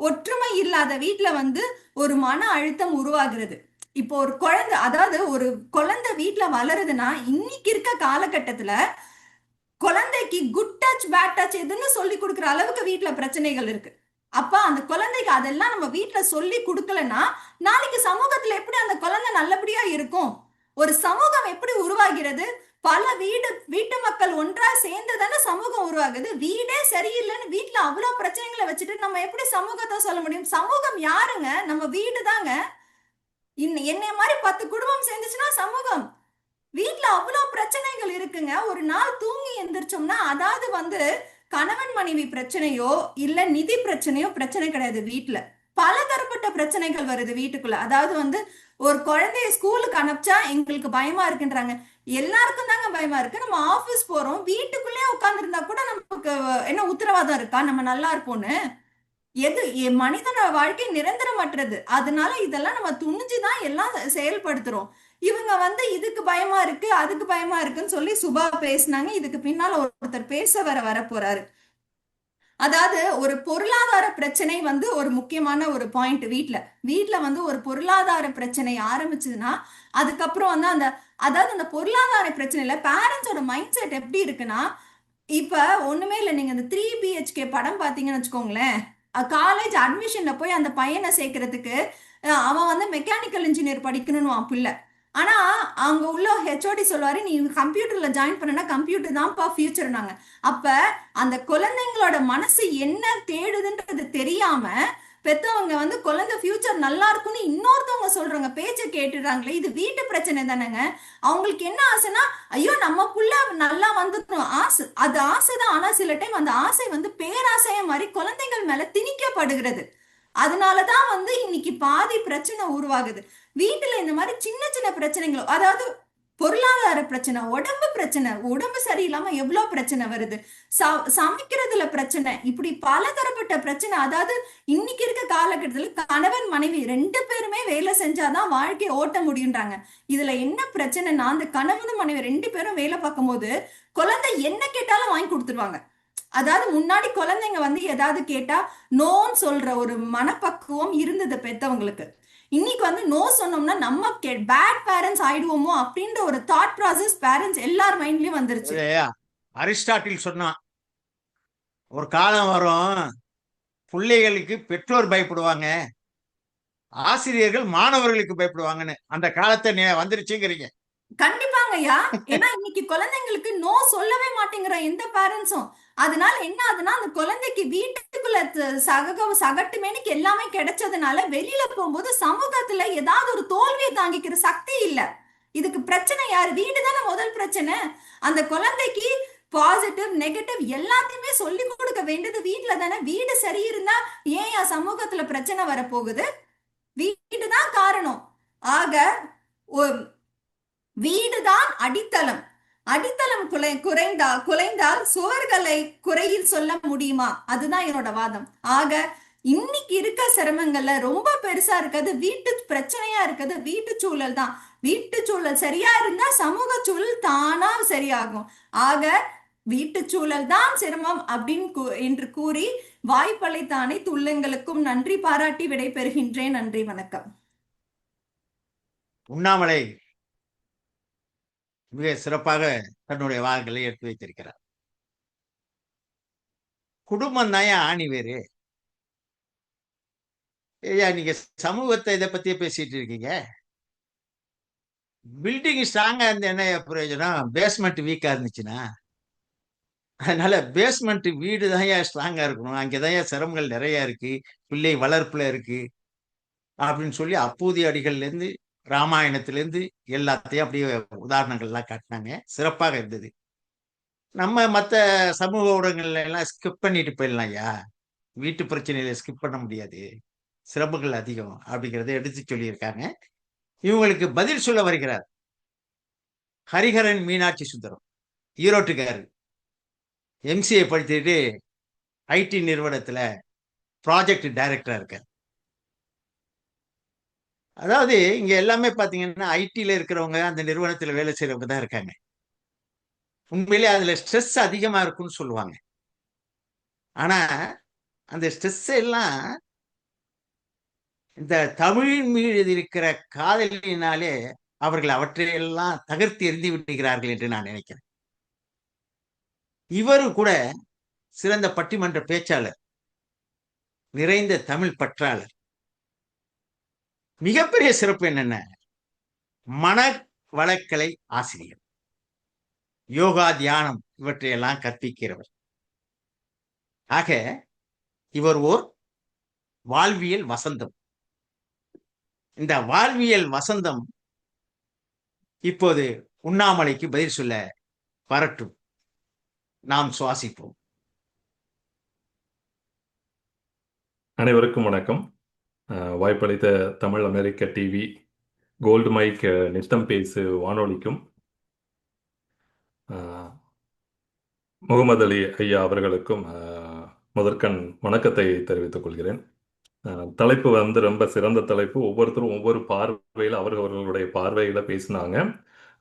ஒற்றுமை இல்லாத வீட்ல வந்து ஒரு மன அழுத்தம் உருவாகிறது. இப்போ ஒரு குழந்தை, அதாவது ஒரு குழந்தை வீட்ல வளருதுன்னா இன்னைக்கு இருக்க காலகட்டத்துல குழந்தைக்கு குட் டச் பேட் டச் எதுன்னு சொல்லி கொடுக்குற அளவுக்கு வீட்ல பிரச்சனைகள் இருக்கு. அப்ப அந்த குழந்தைக்கு அதெல்லாம் நம்ம வீட்ல சொல்லி கொடுக்கலன்னா நாளைக்கு சமூகத்துல எப்படி அந்த குழந்தை நல்லபடியா இருக்கும்? ஒரு சமூகம் எப்படி உருவாகிறது? பல வீட்டு மக்கள் ஒன்றா சேர்ந்து தானே சமூகம் உருவாகுது. வீடே சரியில்லைன்னு வீட்டுல அவ்வளவு பிரச்சனைகளை வச்சுட்டு நம்ம எப்படி சமூகத்தை சொல்ல முடியும்? சமூகம் யாருங்க? நம்ம வீடு தாங்க. என்னைய மாதிரி 10 குடும்பம் சேர்ந்துச்சுன்னா சமூகம். வீட்டுல அவ்வளவு பிரச்சனைகள் இருக்குங்க. ஒரு நாள் தூங்கி எந்திரிச்சோம்னா, அதாவது வந்து கணவன் மனைவி பிரச்சனையோ இல்ல நிதி பிரச்சனையோ பிரச்சனை கிடையாது. வீட்டுல பல தரப்பட்ட பிரச்சனைகள் வருது வீட்டுக்குள்ள. அதாவது வந்து ஒரு குழந்தைய ஸ்கூலுக்கு அனுப்பிச்சா எங்களுக்கு பயமா இருக்குன்றாங்க. எல்லாருக்கும் தாங்க பயமா இருக்கு. நம்ம ஆபீஸ் போறோம், வீட்டுக்குள்ளே உட்கார்ந்து இருந்தா கூட நமக்கு என்ன உத்தரவாதம் இருக்கா நம்ம நல்லா இருப்போம்னு? மனிதனோட வாழ்க்கை நிரந்தரமற்றது. அதனால இதெல்லாம் நம்ம துணிஞ்சுதான் எல்லாம் செயல்படுத்துறோம். இவங்க வந்து இதுக்கு பயமா இருக்கு அதுக்கு பயமா இருக்குன்னு சொல்லி சுபா பேசினாங்க. இதுக்கு பின்னால ஒருத்தர் பேச வர போறாரு. அதாவது ஒரு பொருளாதார பிரச்சனை வந்து ஒரு முக்கியமான ஒரு பாயிண்ட். வீட்டுல வந்து ஒரு பொருளாதார பிரச்சனை ஆரம்பிச்சதுன்னா அதுக்கப்புறம் வந்து அதாவது அந்த பொருளாதார பிரச்சனையில பேரண்ட்ஸோட மைண்ட் செட் எப்படி இருக்குன்னா, இப்ப ஒண்ணுமே இல்லை, நீங்க அந்த 3 BHK படம் பாத்தீங்கன்னு வச்சுக்கோங்களேன். காலேஜ் அட்மிஷன்ல போய் அந்த பையனை சேர்க்கறதுக்கு அவன் வந்து மெக்கானிக்கல் இன்ஜினியர் படிக்கணும்னு பிள்ளை. ஆனா அங்க உள்ள ஹெச்ஓடி சொல்லுவாரு, நீ கம்ப்யூட்டர்ல ஜாயின் பண்ணனா கம்ப்யூட்டர் தான்ப்பா ஃபியூச்சர்னாங்க. அப்ப அந்த குழந்தைங்களோட மனசு என்ன தேடுதுன்றது தெரியாம பெத்தவங்க வந்து குழந்தை ஃபியூச்சர் நல்லா இருக்கும்னு இன்னொருத்தவங்க சொல்றாங்க, பேச்சை கேட்டுறாங்களே. இது வீட்டு பிரச்சனை தானேங்க. அவங்களுக்கு என்ன ஆசைன்னா, ஐயோ நம்ம புள்ள நல்லா வந்துடும் ஆசை. அது ஆசைதான். ஆனா சில டைம் அந்த ஆசை வந்து பேராசைய மாதிரி குழந்தைகள் மேல திணிக்கப்படுகிறது. அதனாலதான் வந்து இன்னைக்கு பாதி பிரச்சனை உருவாகுது. வீட்டுல இந்த மாதிரி சின்ன சின்ன பிரச்சனைகளோ, அதாவது பொருளாதார பிரச்சனை, உடம்பு சரியில்லாம எவ்வளவு பிரச்சனை வருது, சமைக்கிறதுல பிரச்சனை, இப்படி பல தரப்பட்ட பிரச்சனை. அதாவது இன்னைக்கு இருக்க காலகட்டத்துல கணவன் மனைவி 2 பேருமே வேலை செஞ்சாதான் வாழ்க்கையை ஓட்ட முடியுன்றாங்க. இதுல என்ன பிரச்சனைனா, அந்த கணவன் மனைவி 2 பேரும் வேலை பார்க்கும் போது குழந்தை என்ன கேட்டாலும் வாங்கி கொடுத்துருவாங்க. அதாவது முன்னாடி குழந்தைங்க வந்து ஏதாவது கேட்டா நோன்னு சொல்ற ஒரு மனப்பக்குவம் இருந்தது பெத்தவங்களுக்கு. இன்னைக்கு வந்து நோ சொன்னோம்னா நம்ம பேட் பேரண்ட்ஸ் ஆயிடுவோமோ அப்படின்ற ஒரு தாட் ப்ராசஸ் பேரண்ட்ஸ் எல்லார் மைண்ட்லயும் வந்துருச்சு. அரிஸ்டாட்டில் சொன்னான், ஒரு காலம் வரும் பிள்ளைகளுக்கு பெற்றோர் பயப்படுவாங்க, ஆசிரியர்கள் மாணவர்களுக்கு பயப்படுவாங்கன்னு. அந்த காலத்தை வந்துருச்சுங்கிறீங்க. கண்டிப்பாங்க ஐயா. ஏன்னா இன்னைக்கு குழந்தைங்களுக்கு நோ சொல்லவே மாட்டேங்கிற எந்த பேரண்ட்ஸும். அதனால என்ன ஆகுதுன்னா, அந்த குழந்தைக்கு வீட்டுக்குள்ள சகட்டு மேனிக்கு எல்லாமே கிடைச்சதுனால வெளியில போகும்போது சமூகத்துல ஏதாவது ஒரு தோல்வியை தாங்கிக்கிற சக்தி இல்ல. இதுக்கு பிரச்சனை யாரு? வீடு தானே முதல் பிரச்சனை. அந்த குழந்தைக்கு பாசிட்டிவ் நெகட்டிவ் எல்லாத்தையுமே சொல்லி கொடுக்க வேண்டியது வீட்டுல தானே. வீடு சரி இருந்தா ஏன் சமூகத்துல பிரச்சனை வரப்போகுது? வீடுதான் காரணம். ஆக வீடுதான் அடித்தளம். அடித்தளம் குலைந்தால் சுவர்களை குறையில் சொல்ல முடியுமா? அதுதான் என்னோட வாதம். ஆக இன்னைக்கு இருக்க சிரமங்கள்ல ரொம்ப பெருசா இருக்கிறது வீட்டு பிரச்சனையா இருக்கிறது வீட்டு சூழல் தான். வீட்டு சூழல் சரியா இருந்தா சமூக சூழல் தானா சரியாகும். ஆக வீட்டு சூழல் தான் சிரமம் என்று கூறி வாய்ப்பளித்த அனைத்து உள்ளங்களுக்கும் நன்றி பாராட்டி விடைபெறுகின்றேன். நன்றி, வணக்கம். உண்ணாமலை மிக சிறப்பாக தன்னுடைய வாதங்களை எடுத்து வைத்திருக்கிறார். குடும்பம் தான் ஆணி வேறு. ஐயா நீங்க சமூகத்தை இதை பத்தியே பேசிட்டு இருக்கீங்க. பில்டிங் ஸ்ட்ராங்கா இருந்து என்ன பிரயோஜனம்? பேஸ்மெண்ட் வீக்கா இருந்துச்சுன்னா. அதனால பேஸ்மெண்ட் வீடு தான் ஸ்ட்ராங்கா இருக்கணும். அங்கதான் சிரமங்கள் நிறைய இருக்கு, பிள்ளை வளர்ப்புல இருக்கு அப்படின்னு சொல்லி அப்பூதி அடிகள்ல இருந்து ராமாயணத்துல இருந்து எல்லாத்தையும் அப்படியே உதாரணங்கள்லாம் காட்டினாங்க. சிறப்பாக இருந்தது. நம்ம மத்த சமூக ஊடகங்கள்ல எல்லாம் ஸ்கிப் பண்ணிட்டு போயிடலாம். ஐயா வீட்டு பிரச்சனையில ஸ்கிப் பண்ண முடியாது, சிறப்புகள் அதிகம் அப்படிங்கறத எடுத்து சொல்லியிருக்காங்க. இவங்களுக்கு பதில் சொல்ல வருகிறார் ஹரிஹரன் மீனாட்சி சுந்தரம், ஈரோட்டுக்காரு. எம்சிஏ படிச்சுட்டு ஐடி நிறுவனத்துல ப்ராஜெக்ட் டைரக்டரா இருக்கார். அதாவது இங்க எல்லாமே பாத்தீங்கன்னா ஐடில இருக்கிறவங்க, அந்த நிறுவனத்துல வேலை செய்யறவங்க தான் இருக்காங்க. உண்மையிலே அதுல ஸ்ட்ரெஸ் அதிகமா இருக்கும்னு சொல்லுவாங்க. ஆனா அந்த ஸ்ட்ரெஸ் எல்லாம் இந்த தமிழின் மீது இருக்கிற காதலினாலே அவர்கள் அவற்றையெல்லாம் தகர்த்து எறிந்து விடுகிறார்கள் என்று நான் நினைக்கிறேன். இவரு கூட சிறந்த பட்டிமன்ற பேச்சாளர், நிறைந்த தமிழ் பற்றாளர். மிகப்பெரிய சிறப்பு என்னென்ன, மன வளக்கலை ஆசிரியர், யோகா தியானம் இவற்றையெல்லாம் கற்பிக்கிறவர். ஆக இவர் ஓர் வாழ்வியல் வசந்தம். இந்த வாழ்வியல் வசந்தம் இப்போது உண்ணாமலைக்கு பதில் சொல்ல வரட்டும். நாம் சுவாசிப்போம். அனைவருக்கும் வணக்கம். வாய்ப்பளித்த தமிழ் அமெரிக்க டிவி, கோல்டு மைக், நித்தம் பேசு வானொலிக்கும் முகமது அலி ஐயா அவர்களுக்கும் முதற்கண் வணக்கத்தை தெரிவித்துக் கொள்கிறேன். தலைப்பு வந்து ரொம்ப சிறந்த தலைப்பு. ஒவ்வொருத்தரும் ஒவ்வொரு பார்வையில் அவர்களுடைய பார்வையில் பேசினாங்க.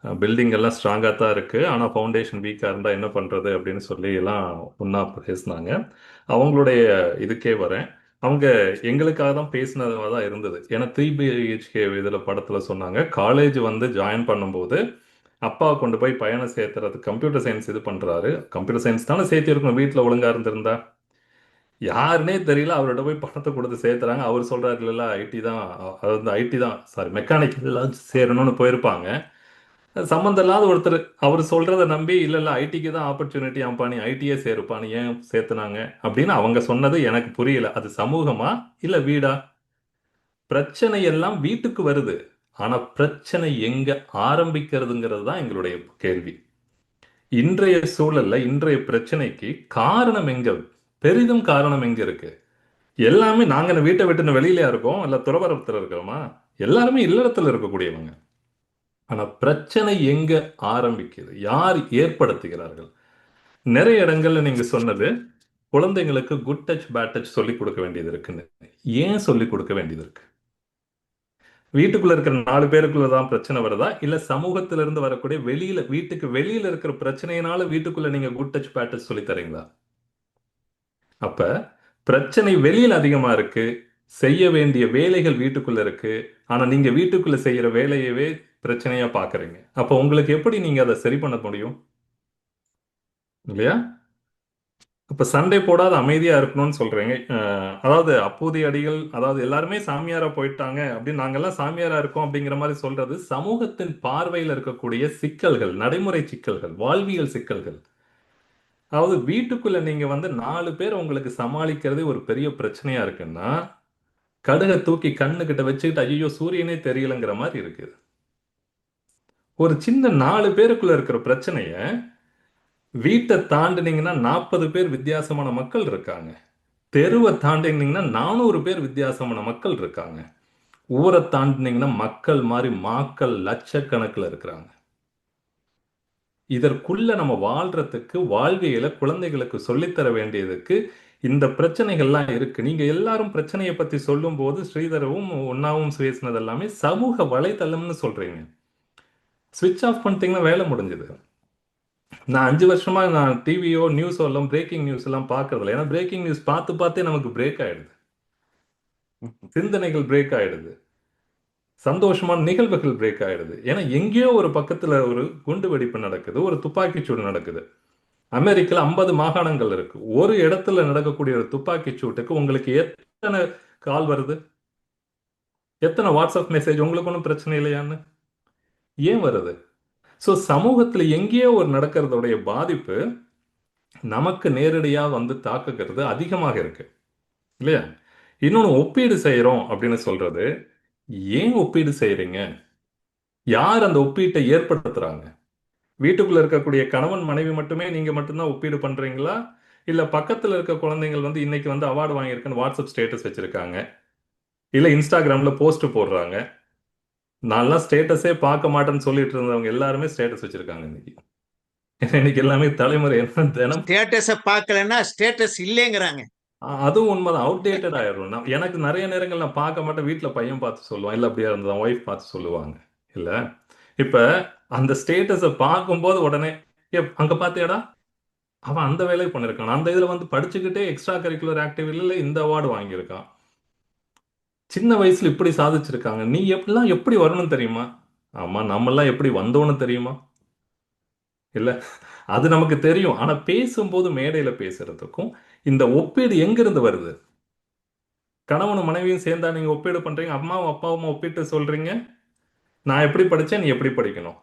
பில்டிங் எல்லாம் ஸ்ட்ராங்காக தான் இருக்குது, ஆனால் ஃபவுண்டேஷன் வீக்காக இருந்தால் என்ன பண்ணுறது அப்படின்னு சொல்லி எல்லாம் ஒன்றா பேசினாங்க. அவங்களுடைய இதுக்கே வரேன். அவங்க எங்களுக்காக தான் பேசினதாக தான் இருந்தது. ஏன்னா 3BHK இதில் படத்தில் சொன்னாங்க, காலேஜ் வந்து ஜாயின் பண்ணும்போது அப்பா கொண்டு போய் பையனை சேர்த்துறது கம்ப்யூட்டர் சயின்ஸ் இது பண்ணுறாரு. கம்ப்யூட்டர் சயின்ஸ் தானே சேர்த்திருக்கணும், வீட்டில் ஒழுங்காக இருந்திருந்தா. யாருன்னே தெரியல, அவர்கிட்ட போய் பணத்தை கொடுத்து சேர்த்துறாங்க. அவர் சொல்கிறாரு இல்லை ஐடி தான், அது வந்து ஐடி தான் சாரி மெக்கானிக்கல் சேரணும்னு போயிருப்பாங்க. சம்மந்தம் இல்லாத ஒருத்தர் அவர் சொல்கிறத நம்பி இல்லை ஐடிக்கு தான் ஆப்பர்ச்சுனிட்டி ஆம்பா, நீ ஐடியே சேருப்பா, நீ ஏன் சேர்த்துனாங்க அப்படின்னு அவங்க சொன்னது எனக்கு புரியல. அது சமூகமா இல்லை வீடா? பிரச்சனை எல்லாம் வீட்டுக்கு வருது, ஆனால் பிரச்சனை எங்கே ஆரம்பிக்கிறதுங்கிறது தான் எங்களுடைய கேள்வி. இன்றைய சூழல்ல இன்றைய பிரச்சனைக்கு காரணம் எங்க, பெரிதும் காரணம் எங்க இருக்கு? எல்லாமே நாங்க வீட்டை விட்டு வெளியில இருக்கோம், இல்ல துறவரத்துல இருக்கிறோமா? எல்லாருமே இல்லறத்துல இருக்கக்கூடியவங்க. ஆனா பிரச்சனை எங்க ஆரம்பிக்குது, யார் ஏற்படுத்துகிறார்கள்? நிறைய இடங்கள்ல நீங்க சொன்னது குழந்தைங்களுக்கு குட் டச் பேட் டச் சொல்லி கொடுக்க வேண்டியது இருக்குன்னு. ஏன் சொல்லி கொடுக்க வேண்டியது இருக்கு? வீட்டுக்குள்ள இருக்கிற 4 பேருக்குள்ளதான் பிரச்சனை வருதா, இல்ல சமூகத்தில இருந்து வரக்கூடிய வெளியில, வீட்டுக்கு வெளியில இருக்கிற பிரச்சனையினால வீட்டுக்குள்ள நீங்க குட் டச் பேட் டச் சொல்லி தரீங்களா? அப்ப பிரச்சனை வெளியில் அதிகமா இருக்கு, செய்ய வேண்டிய வேலைகள் வீட்டுக்குள்ள இருக்கு. ஆனா நீங்க வீட்டுக்குள்ள செய்யற வேலையவே பிரச்சனையா பாக்குறீங்க. அப்ப உங்களுக்கு எப்படி நீங்க அதை சரி பண்ண முடியும்? இல்லையா? அப்ப சண்டை போடாத அமைதியா இருக்கணும்னு சொல்றீங்க. அதாவது அப்பூதி அடிகள், அதாவது எல்லாருமே சாமியாரா போயிட்டாங்க அப்படின்னு நாங்கெல்லாம் சாமியாரா இருக்கோம் அப்படிங்கிற மாதிரி சொல்றது சமூகத்தின் பார்வையில் இருக்கக்கூடிய சிக்கல்கள், நடைமுறை சிக்கல்கள், வாழ்வியல் சிக்கல்கள். அதாவது வீட்டுக்குள்ள நீங்க வந்து 4 பேர் உங்களுக்கு சமாளிக்கிறதே ஒரு பெரிய பிரச்சனையா இருக்குன்னா, கடுகை தூக்கி கண்ணுகிட்ட வச்சுக்கிட்டு ஐயோ சூரியனே தெரியலங்கிற மாதிரி இருக்குது. ஒரு சின்ன 4 பேருக்குள்ள இருக்கிற பிரச்சனைய வீட்டை தாண்டினீங்கன்னா 40 பேர் வித்தியாசமான மக்கள் இருக்காங்க. தெருவை தாண்டினீங்கன்னா 400 பேர் வித்தியாசமான மக்கள் இருக்காங்க. ஊரை தாண்டினீங்கன்னா மக்கள் மாதிரி மாக்கள் லட்சக்கணக்கில் இருக்கிறாங்க. இதற்குள்ள நம்ம வாழ்றதுக்கு, வாழ்வியல குழந்தைகளுக்கு சொல்லித்தர வேண்டியதுக்கு இந்த பிரச்சனைகள்லாம் இருக்கு. நீங்க எல்லாரும் பிரச்சனையை பத்தி சொல்லும் போது ஸ்ரீதரவும் ஒன்னாவும் பேசினது எல்லாமே சமூக வலைதளம்னு சொல்றீங்க. ஸ்விட்ச் ஆஃப் பண்ணிட்டீங்கன்னா வேலை முடிஞ்சது. நான் 5 வருஷமா நான் டிவியோ நியூஸோ எல்லாம் பிரேக்கிங் நியூஸ் எல்லாம் பார்க்கறதில்ல. ஏன்னா பிரேக்கிங் நியூஸ் பார்த்து பார்த்தே நமக்கு பிரேக் ஆயிடுது, சிந்தனைகள் பிரேக் ஆயிடுது, சந்தோஷமான நிகழ்வுகள் பிரேக் ஆயிடுது. ஏன்னா எங்கேயோ ஒரு பக்கத்துல ஒரு குண்டு வெடிப்பு நடக்குது, ஒரு துப்பாக்கி சூடு நடக்குது. அமெரிக்கால 50 மாகாணங்கள் இருக்கு. ஒரு இடத்துல நடக்கக்கூடிய ஒரு துப்பாக்கி சூட்டுக்கு உங்களுக்கு எத்தனை கால் வருது, எத்தனை வாட்ஸ்அப் மெசேஜ், உங்களுக்கு ஒன்றும் பிரச்சனை இல்லையான்னு ஏன் வருது? ஸோ சமூகத்துல எங்கேயோ ஒரு நடக்கிறதுடைய பாதிப்பு நமக்கு நேரடியா வந்து தாக்குகிறது அதிகமாக இருக்கு இல்லையா? இன்னொன்னு ஒப்பீடு செய்யறோம் அப்படின்னு சொல்றது, ஏன் ஒப்பீடு செய்யறீங்க? யார் அந்த ஒப்பீட்டை ஏற்படுத்துறாங்க? வீட்டுக்குள்ள இருக்கக்கூடிய கணவன் மனைவி மட்டுமே நீங்க மட்டும்தான் ஒப்பீடு பண்றீங்களா? இல்ல பக்கத்துல இருக்க குழந்தைகள் வந்து இன்னைக்கு வந்து அவார்டு வாங்கியிருக்குன்னு வாட்ஸ்அப் ஸ்டேட்டஸ் வச்சிருக்காங்க, இல்ல இன்ஸ்டாகிராம்ல போஸ்ட் போடுறாங்க. நான்லாம் ஸ்டேட்டஸே பார்க்க மாட்டேன்னு சொல்லிட்டு இருந்தவங்க எல்லாருமே ஸ்டேட்டஸ் வச்சிருக்காங்க இன்னைக்கு. இன்னைக்கு எல்லாமே தலைமுறை என்ன தினம் ஸ்டேட்டஸ பார்க்கலன்னா ஸ்டேட்டஸ் இல்லைங்கிறாங்க. அதுவும் உண்மைதான். அவுடேட்டட் ஆயிடும். எனக்கு நிறைய நேரங்கள் நான் பார்க்க மாட்டேன், வீட்டில் பையன் பார்த்து சொல்லுவான், இல்லை அப்படியே இருந்ததான் ஒய்ஃப் பார்த்து சொல்லுவாங்க. இல்லை இப்போ அந்த ஸ்டேட்டஸை பார்க்கும்போது உடனே அங்கே பார்த்தியாடா அவன் அந்த வேலையை பண்ணியிருக்கான், அந்த இதில் வந்து படிச்சுக்கிட்டே எக்ஸ்ட்ரா கரிக்குலர் ஆக்டிவிட்டியில் இந்த அவார்டு வாங்கியிருக்கான், சின்ன வயசுல இப்படி சாதிச்சிருக்காங்க, நீ எப்படிலாம் எப்படி வரணும் தெரியுமா? ஆமா, நம்மெல்லாம் எப்படி வந்தோன்னு தெரியுமா? இல்லை, அது நமக்கு தெரியும். ஆனா பேசும்போது மேடையில பேசுறதுக்கும் இந்த ஒப்பீடு எங்கிருந்து வருது? கணவனும் மனைவியும் சேர்ந்தா நீங்க ஒப்பீடு பண்றீங்க, அம்மாவும் அப்பாவும் ஒப்பிட்டு சொல்றீங்க, நான் எப்படி படிச்சேன், நீ எப்படி படிக்கணும்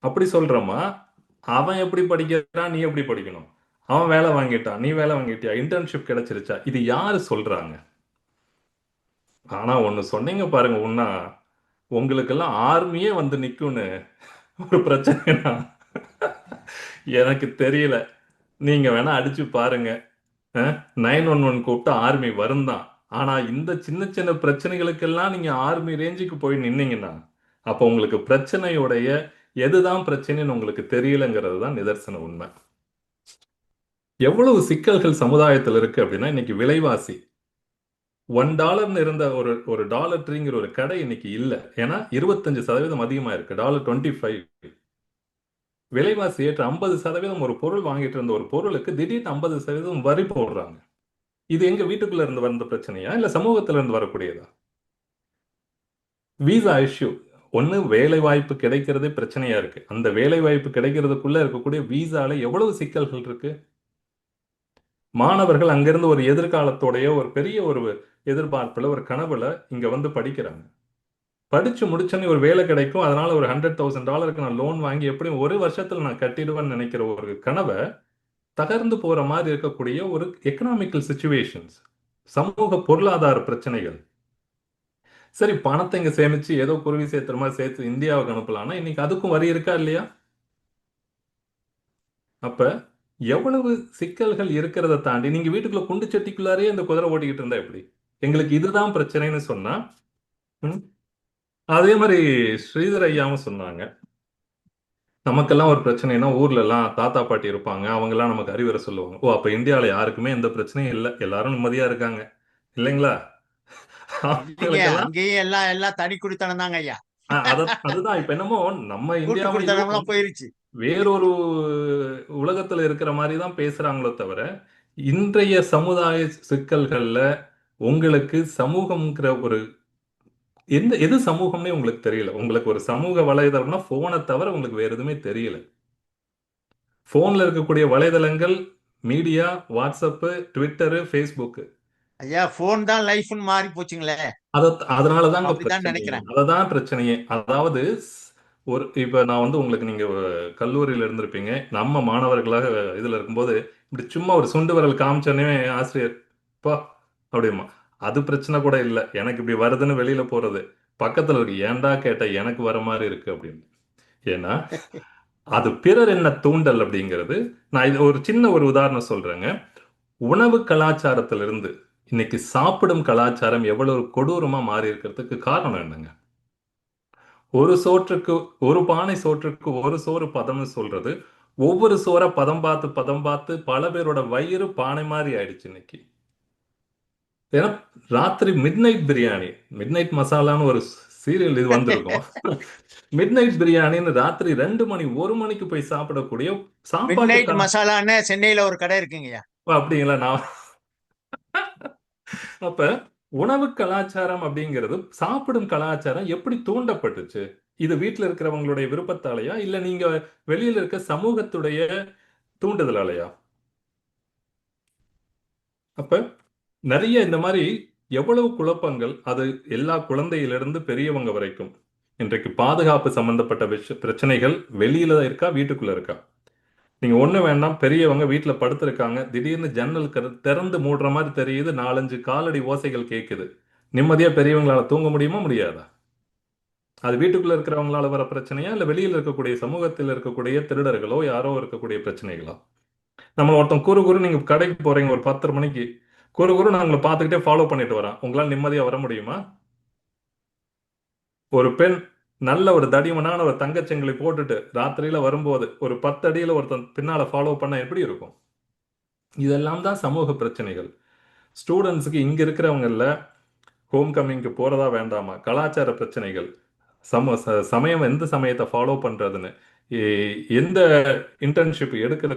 அப்படி சொல்றோமா? அவன் எப்படி படிக்கிறான், நீ எப்படி படிக்கணும், அவன் வேலை வாங்கிட்டான், நீ வேலை வாங்கிட்டியா, இன்டர்ன்ஷிப் கிடைச்சிருச்சா, இது யாரு சொல்றாங்க? ஆனா ஒண்ணு சொன்னீங்க பாருங்க, உன்னா உங்களுக்கெல்லாம் ஆர்மியே வந்து நிக்கும்னு ஒரு பிரச்சனைனா எனக்கு தெரியல. நீங்க வேணா அடிச்சு பாருங்க, 911 கூப்பிட்டு ஆர்மி வரும் தான். ஆனா இந்த சின்ன சின்ன பிரச்சனைகளுக்கெல்லாம் நீங்க ஆர்மி ரேஞ்சுக்கு போய் நின்னீங்கன்னா அப்போ உங்களுக்கு பிரச்சனையுடைய எதுதான் பிரச்சனைன்னு உங்களுக்கு தெரியலங்கிறது தான் நிதர்சன உண்மை. எவ்வளவு சிக்கல்கள் சமுதாயத்தில் இருக்கு அப்படின்னா, இன்னைக்கு விலைவாசி $1 இருந்த ஒரு டாலர் ட்ரீங்கிற ஒரு கடை இன்னைக்கு இல்லை. ஏன்னா 25% அதிகமா இருக்கு. $25. விலைவாசி ஏற்ற 50% ஒரு பொருள் வாங்கிட்டு இருந்த ஒரு பொருளுக்கு திடீர்னு 50% வரி போடுறாங்க. இது எங்க வீட்டுக்குள்ள இருந்து வந்த பிரச்சனையா, இல்ல சமூகத்துல இருந்து வரக்கூடியதா? விசா இஷ்யூ ஒண்ணு, வேலை வாய்ப்பு கிடைக்கிறதே பிரச்சனையா இருக்கு. அந்த வேலை வாய்ப்பு கிடைக்கிறதுக்குள்ள இருக்கக்கூடிய விசால எவ்வளவு சிக்கல்கள் இருக்கு. மாணவர்கள் அங்கிருந்து ஒரு எதிர்காலத்தோடைய ஒரு பெரிய ஒரு எதிர்பார்ப்புல ஒரு கனவுல இங்க வந்து படிக்கிறாங்க. படிச்சு முடிச்சோன்னு ஒரு வேலை கிடைக்கும், அதனால ஒரு $100,000 நான் லோன் வாங்கி எப்படியும் ஒரு வருஷத்துல நான் கட்டிடுவேன்னு நினைக்கிற ஒரு கனவை தகர்ந்து போற மாதிரி இருக்கக்கூடிய ஒரு எக்கனாமிக்கல் சிச்சுவேஷன்ஸ், சமூக பொருளாதார பிரச்சனைகள். சரி, பணத்தை இங்க சேமிச்சு ஏதோ குருவி சேர்த்துற மாதிரி சேர்த்து இந்தியாவுக்கு அனுப்பலாம்னா இன்னைக்கு அதுக்கும் வரி இருக்கா இல்லையா? அப்ப எவ்வளவு சிக்கல்கள் இருக்கிறத தாண்டி நீங்க வீட்டுக்குள்ள குண்டு சட்டிக்குள்ளாரே இந்த குதிரை ஓட்டிக்கிட்டு இருந்தா எப்படி? எங்களுக்கு இதுதான் பிரச்சனைன்னு சொன்னா, அதே மாதிரி ஸ்ரீதர் ஐயாவும் சொன்னாங்க, நமக்கெல்லாம் ஒரு பிரச்சனைனா ஊர்ல எல்லாம் தாத்தா பாட்டி இருப்பாங்க, அவங்க எல்லாம் நமக்கு அறிவுரை சொல்லுவாங்க. ஓ, அப்ப இந்தியாவில யாருக்குமே எந்த பிரச்சனையும் இல்லை, எல்லாரும் நிம்மதியா இருக்காங்க இல்லைங்களா? அங்கேயும் எல்லாம் தனி குடித்தனம் தாங்க ஐயா. அதுதான் இப்ப என்னமோ நம்ம இந்தியாவில போயிருச்சு, வேறொரு உலகத்துல இருக்கிற மாதிரி தான் பேசுறாங்களோ தவிர, இன்றைய சமுதாய சிக்கல்கள்ல உங்களுக்கு சமூகம்ங்கிற ஒரு எது சமூகம்னே உங்களுக்கு தெரியல. உங்களுக்கு ஒரு சமூக வலைதளம்னா போனை தவிர உங்களுக்கு வேற எதுவுமே தெரியல. போன்ல இருக்கக்கூடிய வலைதளங்கள், மீடியா, வாட்ஸ்அப், ட்விட்டரு, ஃபேஸ்புக். ஐயா, போன் தான் லைஃப்னு மாறி போச்சுங்களே. அதனாலதான் நினைக்கிறேன். அததான் பிரச்சனையே. அதாவது இப்ப நான் வந்து உங்களுக்கு, நீங்க கல்லூரியில இருந்திருப்பீங்க, நம்ம மாணவர்களாக இதுல இருக்கும்போது இப்படி சும்மா ஒரு சுண்டு விரல் காமிச்சோன்னே ஆசிரியர் பா அப்படிமா, அது பிரச்சனை கூட இல்லை, எனக்கு இப்படி வருதுன்னு வெளியில போறது, பக்கத்துல இருக்கு ஏன்டா கேட்ட எனக்கு வர மாதிரி இருக்கு அப்படின்னு. ஏன்னா அது பிறர் என்ன தூண்டல் அப்படிங்கிறது. நான் இது ஒரு சின்ன ஒரு உதாரணம் சொல்றேங்க. உணவு கலாச்சாரத்திலிருந்து இன்னைக்கு சாப்பிடும் கலாச்சாரம் எவ்வளவு கொடூரமா மாறி இருக்கிறதுக்கு காரணம் என்னங்க? ஒரு பானை சோற்றுக்கு ஒரு சோறு பதம்னு சொல்றது, ஒவ்வொரு சோற பதம் பார்த்து பல பேரோட வயிறு பானை மாதிரி ஆயிடுச்சு இன்னைக்கு. ஏன்னா ராத்திரி மிட் நைட் மசாலான்னு ஒரு சீரியல் இது வந்திருக்கும். மிட் நைட் பிரியாணின்னு ராத்திரி 2 மணி 1 மணிக்கு போய் சாப்பிடக்கூடிய சாப்பாடு மசாலான்னு சென்னையில ஒரு கடை இருக்குங்கய்யா. அப்படிங்களா? நான் அப்ப உணவு கலாச்சாரம் அப்படிங்கிறது, சாப்பிடும் கலாச்சாரம் எப்படி தூண்டப்பட்டுச்சு? இது வீட்டில் இருக்கிறவங்களுடைய விருப்பத்தாலையா இல்ல நீங்க வெளியில இருக்க சமூகத்துடைய தூண்டுதலாலையா? அப்ப நிறைய இந்த மாதிரி எவ்வளவு குழப்பங்கள், அது எல்லா குழந்தையிலிருந்து பெரியவங்க வரைக்கும். இன்றைக்கு பாதுகாப்பு சம்பந்தப்பட்ட பிரச்சனைகள் வெளியில இருக்கா, வீட்டுக்குள்ள இருக்கா? நீங்க ஒண்ணு வேண்டாம், பெரியவங்க வீட்டுல படுத்திருக்காங்க, திடீர்னு ஜன்னல் திறந்து மூடுற மாதிரி தெரியுது, 4-5 காலடி ஓசைகள் கேட்குது. நிம்மதியா பெரியவங்களால தூங்க முடியுமா, முடியாதா? அது வீட்டுக்குள்ள இருக்கிறவங்களால வர பிரச்சனையா இல்ல வெளியில இருக்கக்கூடிய சமூகத்தில் இருக்கக்கூடிய திருடர்களோ யாரோ இருக்கக்கூடிய பிரச்சனைகளா? நம்ம ஒருத்தன் குறு நீங்க கடைக்கு போறீங்க ஒரு 10:30 மணிக்கு, குறு நாங்களை பார்த்துக்கிட்டே ஃபாலோ பண்ணிட்டு வரான், உங்களால நிம்மதியா வர முடியுமா? ஒரு பெண் நல்ல ஒரு தடிமனான ஒரு தங்கச்செங்கலை போட்டுட்டு ராத்திரியில வரும்போது ஒரு 10 அடியில ஒருத்தன் பின்னால ஃபாலோ பண்ண எப்படி இருக்கும்? இதெல்லாம் தான் சமூக பிரச்சனைகள். ஸ்டூடெண்ட்ஸுக்கு இங்க இருக்கிறவங்கல்ல ஹோம் கம்மிங்க்கு போறதா வேண்டாமா, கலாச்சார பிரச்சனைகள், சமயம் எந்த சமயத்தை ஃபாலோ பண்றதுன்னு, எந்த இன்டர்ன்ஷிப்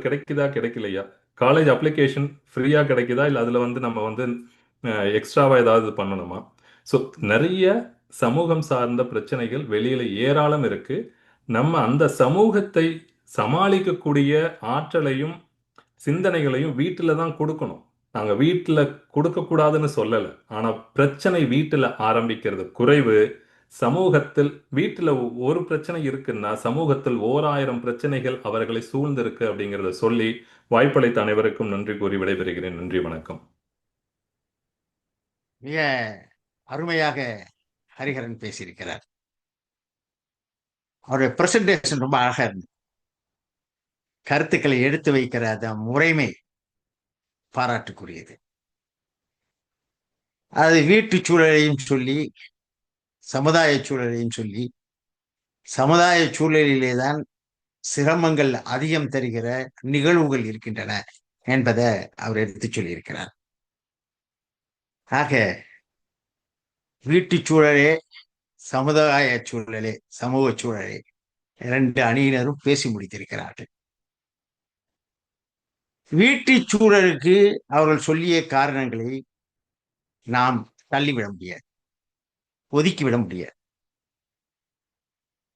கிடைக்குதா கிடைக்கலையா, காலேஜ் அப்ளிகேஷன் ஃப்ரீயா கிடைக்குதா இல்லை அதுல வந்து நம்ம வந்து எக்ஸ்ட்ராவா ஏதாவது பண்ணணுமா? ஸோ நிறைய சமூகம் சார்ந்த பிரச்சனைகள் வெளியில ஏராளம் இருக்கு. நம்ம அந்த சமூகத்தை சமாளிக்கக்கூடிய ஆற்றலையும் சிந்தனைகளையும் வீட்டில தான் கொடுக்கணும். நாங்க வீட்டில் கொடுக்கக்கூடாதுன்னு சொல்லலை. ஆனா பிரச்சனை வீட்டில் ஆரம்பிக்கிறது குறைவு. சமூகத்தில் வீட்டில் ஒரு பிரச்சனை இருக்குன்னா சமூகத்தில் 1000 பிரச்சனைகள் அவர்களை சூழ்ந்திருக்கு அப்படிங்கிறத சொல்லி வாய்ப்பளித்த அனைவருக்கும் நன்றி கூறி விடைபெறுகிறேன். நன்றி, வணக்கம். மிக அருமையாக ஹரிஹரன் பேசியிருக்கிறார். அவருடைய பிரசன்டேஷன் ரொம்ப அழகா இருந்தது. கருத்துக்களை எடுத்து வைக்கிற அந்த முறைமை பாராட்டுக்குரியது. அது வீட்டு சூழலையும் சொல்லி சமுதாய சூழலையும் சொல்லி, சமுதாய சூழலிலே தான் சிரமங்கள் அதிகம் தருகிற நிகழ்வுகள் இருக்கின்றன என்பதை அவர் எடுத்து சொல்லியிருக்கிறார். ஆக வீட்டு சூழலே சமுதாய சூழலே சமூக சூழலே 2 அணியினரும் பேசி முடித்திருக்கிறார்கள். வீட்டு சூழலுக்கு அவர்கள் சொல்லிய காரணங்களை நாம் தள்ளிவிட முடியாது, ஒதுக்கிவிட முடியாது.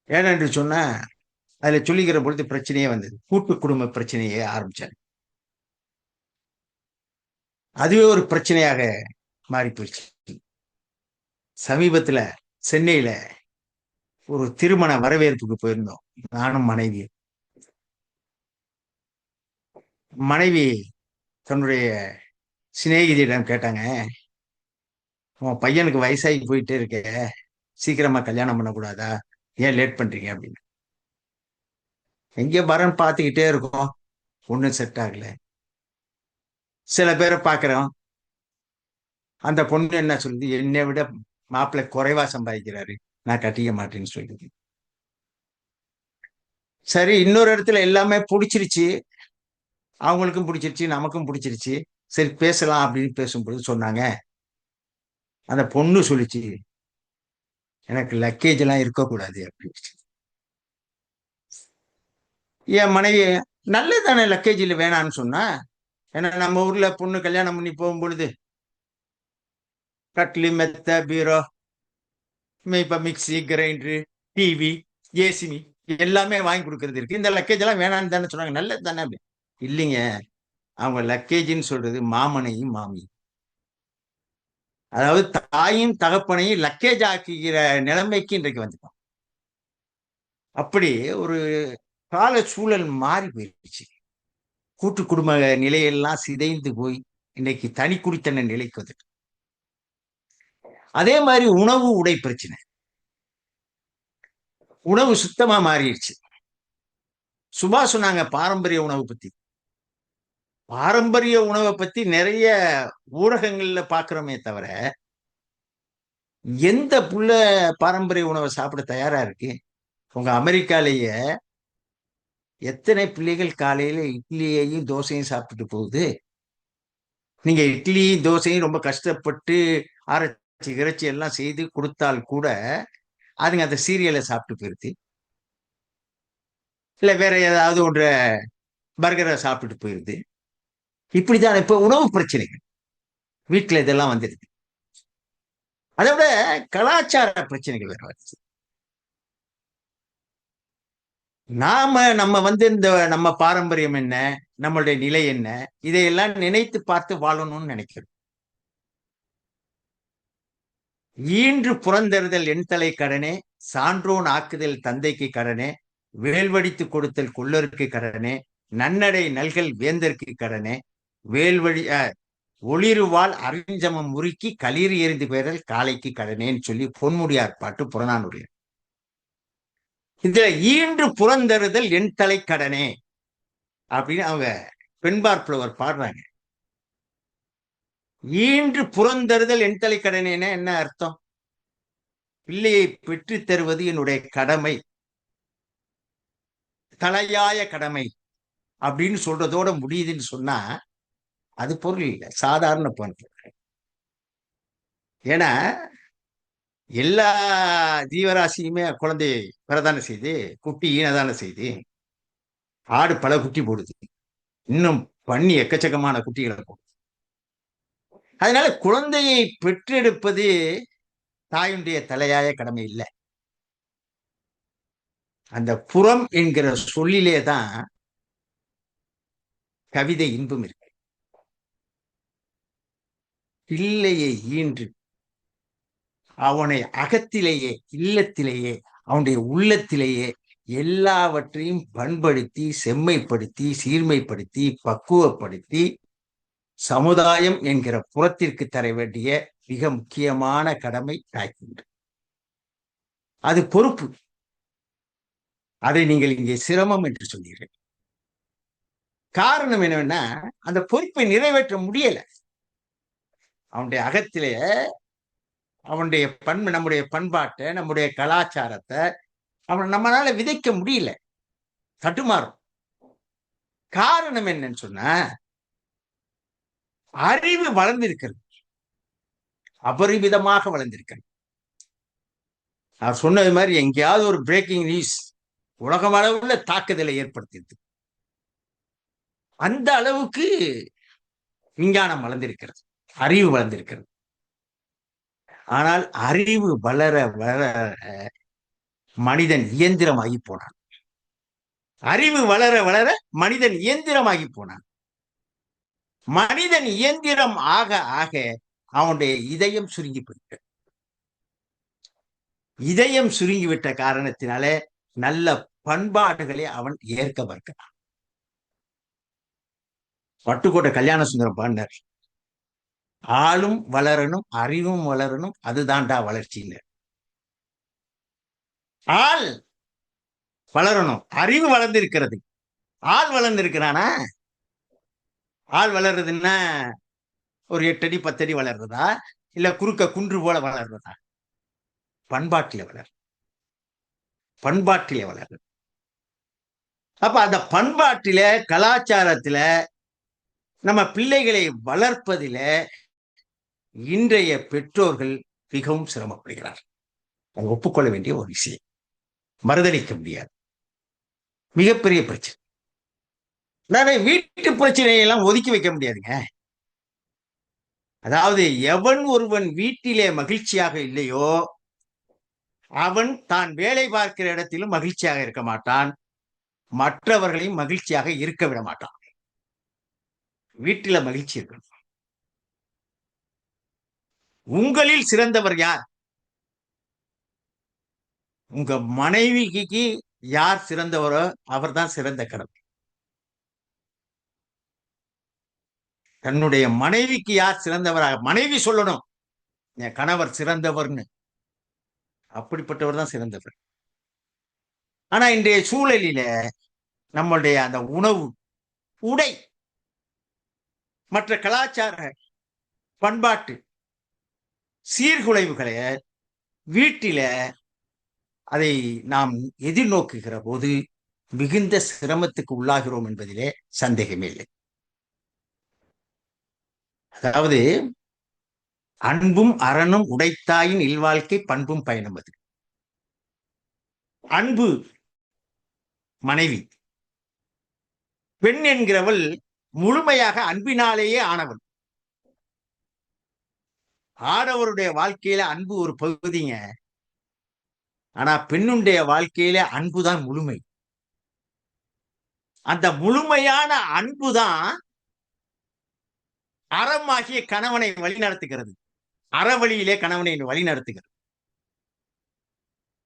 ஏனென்று சொன்னா அதுல சொல்லிக்கிற பொழுது பிரச்சனையே வந்தது. கூட்டு குடும்ப பிரச்சனையே ஆரம்பிச்சாங்க. அதுவே ஒரு பிரச்சனையாக மாறி போயிடுச்சு. சமீபத்துல சென்னையில ஒரு திருமண வரவேற்புக்கு போயிருந்தோம், நானும் மனைவி. மனைவி தன்னுடைய சிநேகிதியிடம் கேட்டாங்க, உன் பையனுக்கு வயசாகி போயிட்டே இருக்க, சீக்கிரமா கல்யாணம் பண்ணக்கூடாதா, ஏன் லேட் பண்றீங்க அப்படின்னு. எங்க வரன்னு பார்த்துக்கிட்டே இருக்கோம், ஒன்றும் செட் ஆகல. சில பேரை பார்க்குறோம், அந்த பொண்ணு என்ன சொல்லுது, என்னை விட மாப்பிள்ளை குறைவா சம்பாதிக்கிறாரு, நான் கட்டிக்க மாட்டேன்னு சொல்லுது. சரி, இன்னொரு இடத்துல எல்லாமே பிடிச்சிருச்சு, அவங்களுக்கும் பிடிச்சிருச்சு நமக்கும் பிடிச்சிருச்சு, சரி பேசலாம் அப்படின்னு பேசும்பொழுது சொன்னாங்க, அந்த பொண்ணு சொல்லிச்சு, எனக்கு லக்கேஜ் எல்லாம் இருக்கக்கூடாது அப்படின்னு. என் மனைவி நல்லதானே லக்கேஜில் வேணான்னு சொன்னா, ஏன்னா நம்ம ஊர்ல பொண்ணு கல்யாணம் பண்ணி போகும் பொழுது கட்லி மெத்த பீரோ இப்ப மிக்சி கிரைண்டரு டிவி ஏசிமி எல்லாமே வாங்கி கொடுக்கறது இருக்கு, இந்த லக்கேஜ் எல்லாம் வேணான்னு தானே சொன்னாங்க. நல்லது தானே அப்படி இல்லைங்க, அவங்க லக்கேஜ்ன்னு சொல்றது மாமனையும் மாமி, அதாவது தாயும் தகப்பனையும் லக்கேஜ் ஆக்குகிற நிலைமைக்கு இன்றைக்கு வந்துட்டோம். அப்படி ஒரு கால சூழல் மாறி போயிடுச்சு. கூட்டு குடும்ப நிலையெல்லாம் சிதைந்து போய் இன்னைக்கு தனி குடித்தன நிலைக்கு வந்துட்டு. அதே மாதிரி உணவு உடை பிரச்சனை, உணவு சுத்தமா மாறிடுச்சு. சுபா சொன்னாங்க பாரம்பரிய உணவு பத்தி. பாரம்பரிய உணவை பத்தி நிறைய ஊடகங்கள்ல பாக்குறோமே தவிர எந்த புள்ள பாரம்பரிய உணவை சாப்பிட தயாரா இருக்கு? உங்க அமெரிக்காலேயே எத்தனை பிள்ளைகள் காலையில இட்லியையும் தோசையும் சாப்பிட்டுட்டு போகுது. நீங்க இட்லியும் தோசையும் ரொம்ப கஷ்டப்பட்டு அரைச்சி இறைச்சி எல்லாம் செய்து கொடுத்தால் கூட அதுங்க அந்த சீரியலை சாப்பிட்டு போயிருது, இல்ல வேற ஏதாவது ஒன்று பர்கரை சாப்பிட்டுட்டு போயிருது. இப்படிதான் இப்ப உணவு பிரச்சனைகள் வீட்டுல இதெல்லாம் வந்துருது. அதை விட கலாச்சார பிரச்சனைகள் வேற வருது. நம்ம நம்ம பாரம்பரியம் என்ன, நம்மளுடைய நிலை என்ன, இதையெல்லாம் நினைத்து பார்த்து வாழணும்னு நினைக்கிறோம். ஈன்று புறந்தறுதல் எண்தலை கடனே, சான்றோன் ஆக்குதல் தந்தைக்கு கடனே, வேல்வடித்து கொடுத்தல் கொள்ளருக்கு கடனே, நன்னடை நல்கல் வேந்தற்கு கடனே, வேல்வழி ஒளிருவாள் அறிஞ்சமம் முறுக்கி களிர் எறிந்து பெயரல் காளைக்கு கடனேன்னு சொல்லி பொன்முடியார் பாட்டு புறநானூறு. இதுல ஈன்று புறந்தறுதல் எண்தலை கடனே அப்படின்னு அவங்க பெண்பார் புலவர் பாடுறாங்க. ஈன்று புறந்தறுதல் எண்தலை கடனேன்னா என்ன அர்த்தம்? பிள்ளையை பெற்று தருவது என்னுடைய கடமை, தலையாய கடமை அப்படின்னு சொல்றதோட முடியுதுன்னு சொன்னா அது பொருள் இல்லை, சாதாரண பொருள். ஏன்னா எல்லா ஜீவராசியுமே குழந்தையை பிறதான செய்து, குட்டி ஈனதான செய்து, ஆடு பல குட்டி போடுது, இன்னும் பண்ணி எக்கச்சக்கமான குட்டிகளை போடுது. அதனால குழந்தையை பெற்றெடுப்பது தாயுடைய தலையாய கடமை இல்லை. அந்த புறம் என்கிற சொல்லிலே தான் கவிதை இன்பம் இருக்கு. பிள்ளையை ஈன்று அவனை அகத்திலேயே, இல்லத்திலேயே, அவனுடைய உள்ளத்திலேயே எல்லாவற்றையும் பண்படுத்தி, செம்மைப்படுத்தி, சீர்மைப்படுத்தி, பக்குவப்படுத்தி சமுதாயம் என்கிற புறத்திற்கு தர வேண்டிய மிக முக்கியமான கடமை தாய்க்குண்டு. அது பொறுப்பு. அதை நீங்கள் இங்கே சிரமம் என்று சொன்னீர்கள். காரணம் என்னன்னா, அந்த பொறுப்பை நிறைவேற்ற முடியல. அவனுடைய அகத்திலே அவனுடைய நம்முடைய பண்பாட்டை, நம்முடைய கலாச்சாரத்தை நம்மளால விதைக்க முடியல, தட்டுமாறும். காரணம் என்னன்னு சொன்னா, அறிவு வளர்ந்திருக்கிறது, அபரிமிதமாக வளர்ந்திருக்கிறது. அவர் சொன்னது மாதிரி எங்கேயாவது ஒரு பிரேக்கிங் நியூஸ் உலகம் அளவுல தாக்குதலை ஏற்படுத்தியது. அந்த அளவுக்கு விஞ்ஞானம் வளர்ந்திருக்கிறது, அறிவு வளர்ந்திருக்கிறது. ஆனால் அறிவு வளர வளர மனிதன் இயந்திரமாகி போனான். அறிவு வளர வளர மனிதன் இயந்திரமாகி போனான். மனிதன் இயந்திரம் ஆக ஆக அவனுடைய இதயம் சுருங்கி போயிட்டு, இதயம் சுருங்கிவிட்ட காரணத்தினாலே நல்ல பண்பாடுகளை அவன் ஏற்க மறுக்கிறான். பட்டுக்கோட்டை கல்யாண சுந்தரம் பாடினார், ஆளும் வளரணும், அறிவும் வளரணும், அதுதான்டா வளர்ச்சின்னு. ஆள் வளரணும், அறிவு வளர்ந்திருக்கிறது, ஆள் வளர்ந்திருக்கிறானா? ஆள் வளர்றதுன்னா ஒரு 8 அடி 10 அடி வளர்றதா, இல்ல குறுக்க குன்று போல வளர்றதா? பண்பாட்டில வளர், பண்பாட்டில வளர்றது. அப்ப அந்த பண்பாட்டில, கலாச்சாரத்தில நம்ம பிள்ளைகளை வளர்ப்பதில இன்றைய பெற்றோர்கள் மிகவும் சிரமப்படுகிறார். அதை ஒப்புக்கொள்ள வேண்டிய ஒரு விஷயம், மறுதளிக்க முடியாது. மிகப்பெரிய பிரச்சனை. வீட்டு பிரச்சனையெல்லாம் ஒதுக்கி வைக்க முடியாதுங்க. அதாவது எவன் ஒருவன் வீட்டிலே மகிழ்ச்சியாக இல்லையோ அவன் தான் வேலை பார்க்கிற இடத்திலும் மகிழ்ச்சியாக இருக்க மாட்டான், மற்றவர்களையும் மகிழ்ச்சியாக இருக்க விட மாட்டான். வீட்டில மகிழ்ச்சி இருக்கணும். உங்களில் சிறந்தவர் யார்? உங்க மனைவிக்கு யார் சிறந்தவரோ அவர்தான் சிறந்த கடவுள். தன்னுடைய மனைவிக்கு யார் சிறந்தவராக மனைவி சொல்லணும், என் கணவர் சிறந்தவர்னு. அப்படிப்பட்டவர் தான் சிறந்தவர். ஆனா இன்றைய சூழலில நம்மளுடைய அந்த உணவு, உடை, மற்ற கலாச்சார பண்பாட்டு சீர்குலைவுகளை வீட்டில அதை நாம் எதிர்நோக்குகிற போது மிகுந்த சிரமத்துக்கு உள்ளாகிறோம் என்பதிலே சந்தேகமே இல்லை. அதாவது அன்பும் அறனும் உடைத்தாயின் இல்வாழ்க்கை பண்பும் பயணம். அது அன்பு மனைவி, பெண் என்கிறவள் முழுமையாக அன்பினாலேயே ஆனவள். ஆடவருடைய வாழ்க்கையில அன்பு ஒரு பகுதிங்க, ஆனா பெண்ணுடைய வாழ்க்கையில அன்புதான் முழுமை. அந்த முழுமையான அன்புதான் அறமாகிய கணவனை வழிநடத்துகிறது. அறவழியிலே கணவனை வழிநடத்துகிறது.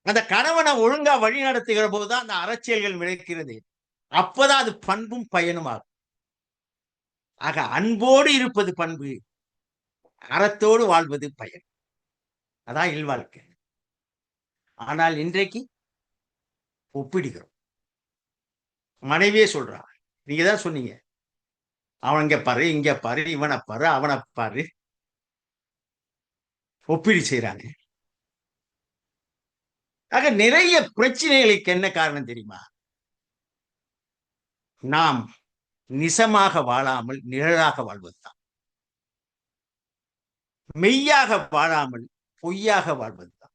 அந்த கணவனை ஒழுங்கா வழி நடத்துகிற போதுதான் அந்த அறச்செயல்கள் விளைக்கிறது. அப்பதான் அது பண்பும் பயனும் ஆகும். ஆக அன்போடு இருப்பது பண்பு, அறத்தோடு வாழ்வது பயன். அதான் இல்வாழ்க்கை. ஆனால் இன்றைக்கு ஒப்பிடுகிறோம். மனைவியே சொல்றா, நீங்க தான் சொன்னீங்க, அவன் இங்க பாரு, இங்க பாரு, இவனை பாரு, அவனை பாரு, ஒப்பீடு செய்யறாங்க. ஆக நிறைய பிரச்சனைகளுக்கு என்ன காரணம் தெரியுமா? நாம் நிசமாக வாழாமல் நிழலாக வாழ்வதுதான். மெய்யாக வாழாமல் பொய்யாக வாழ்வதுதான்.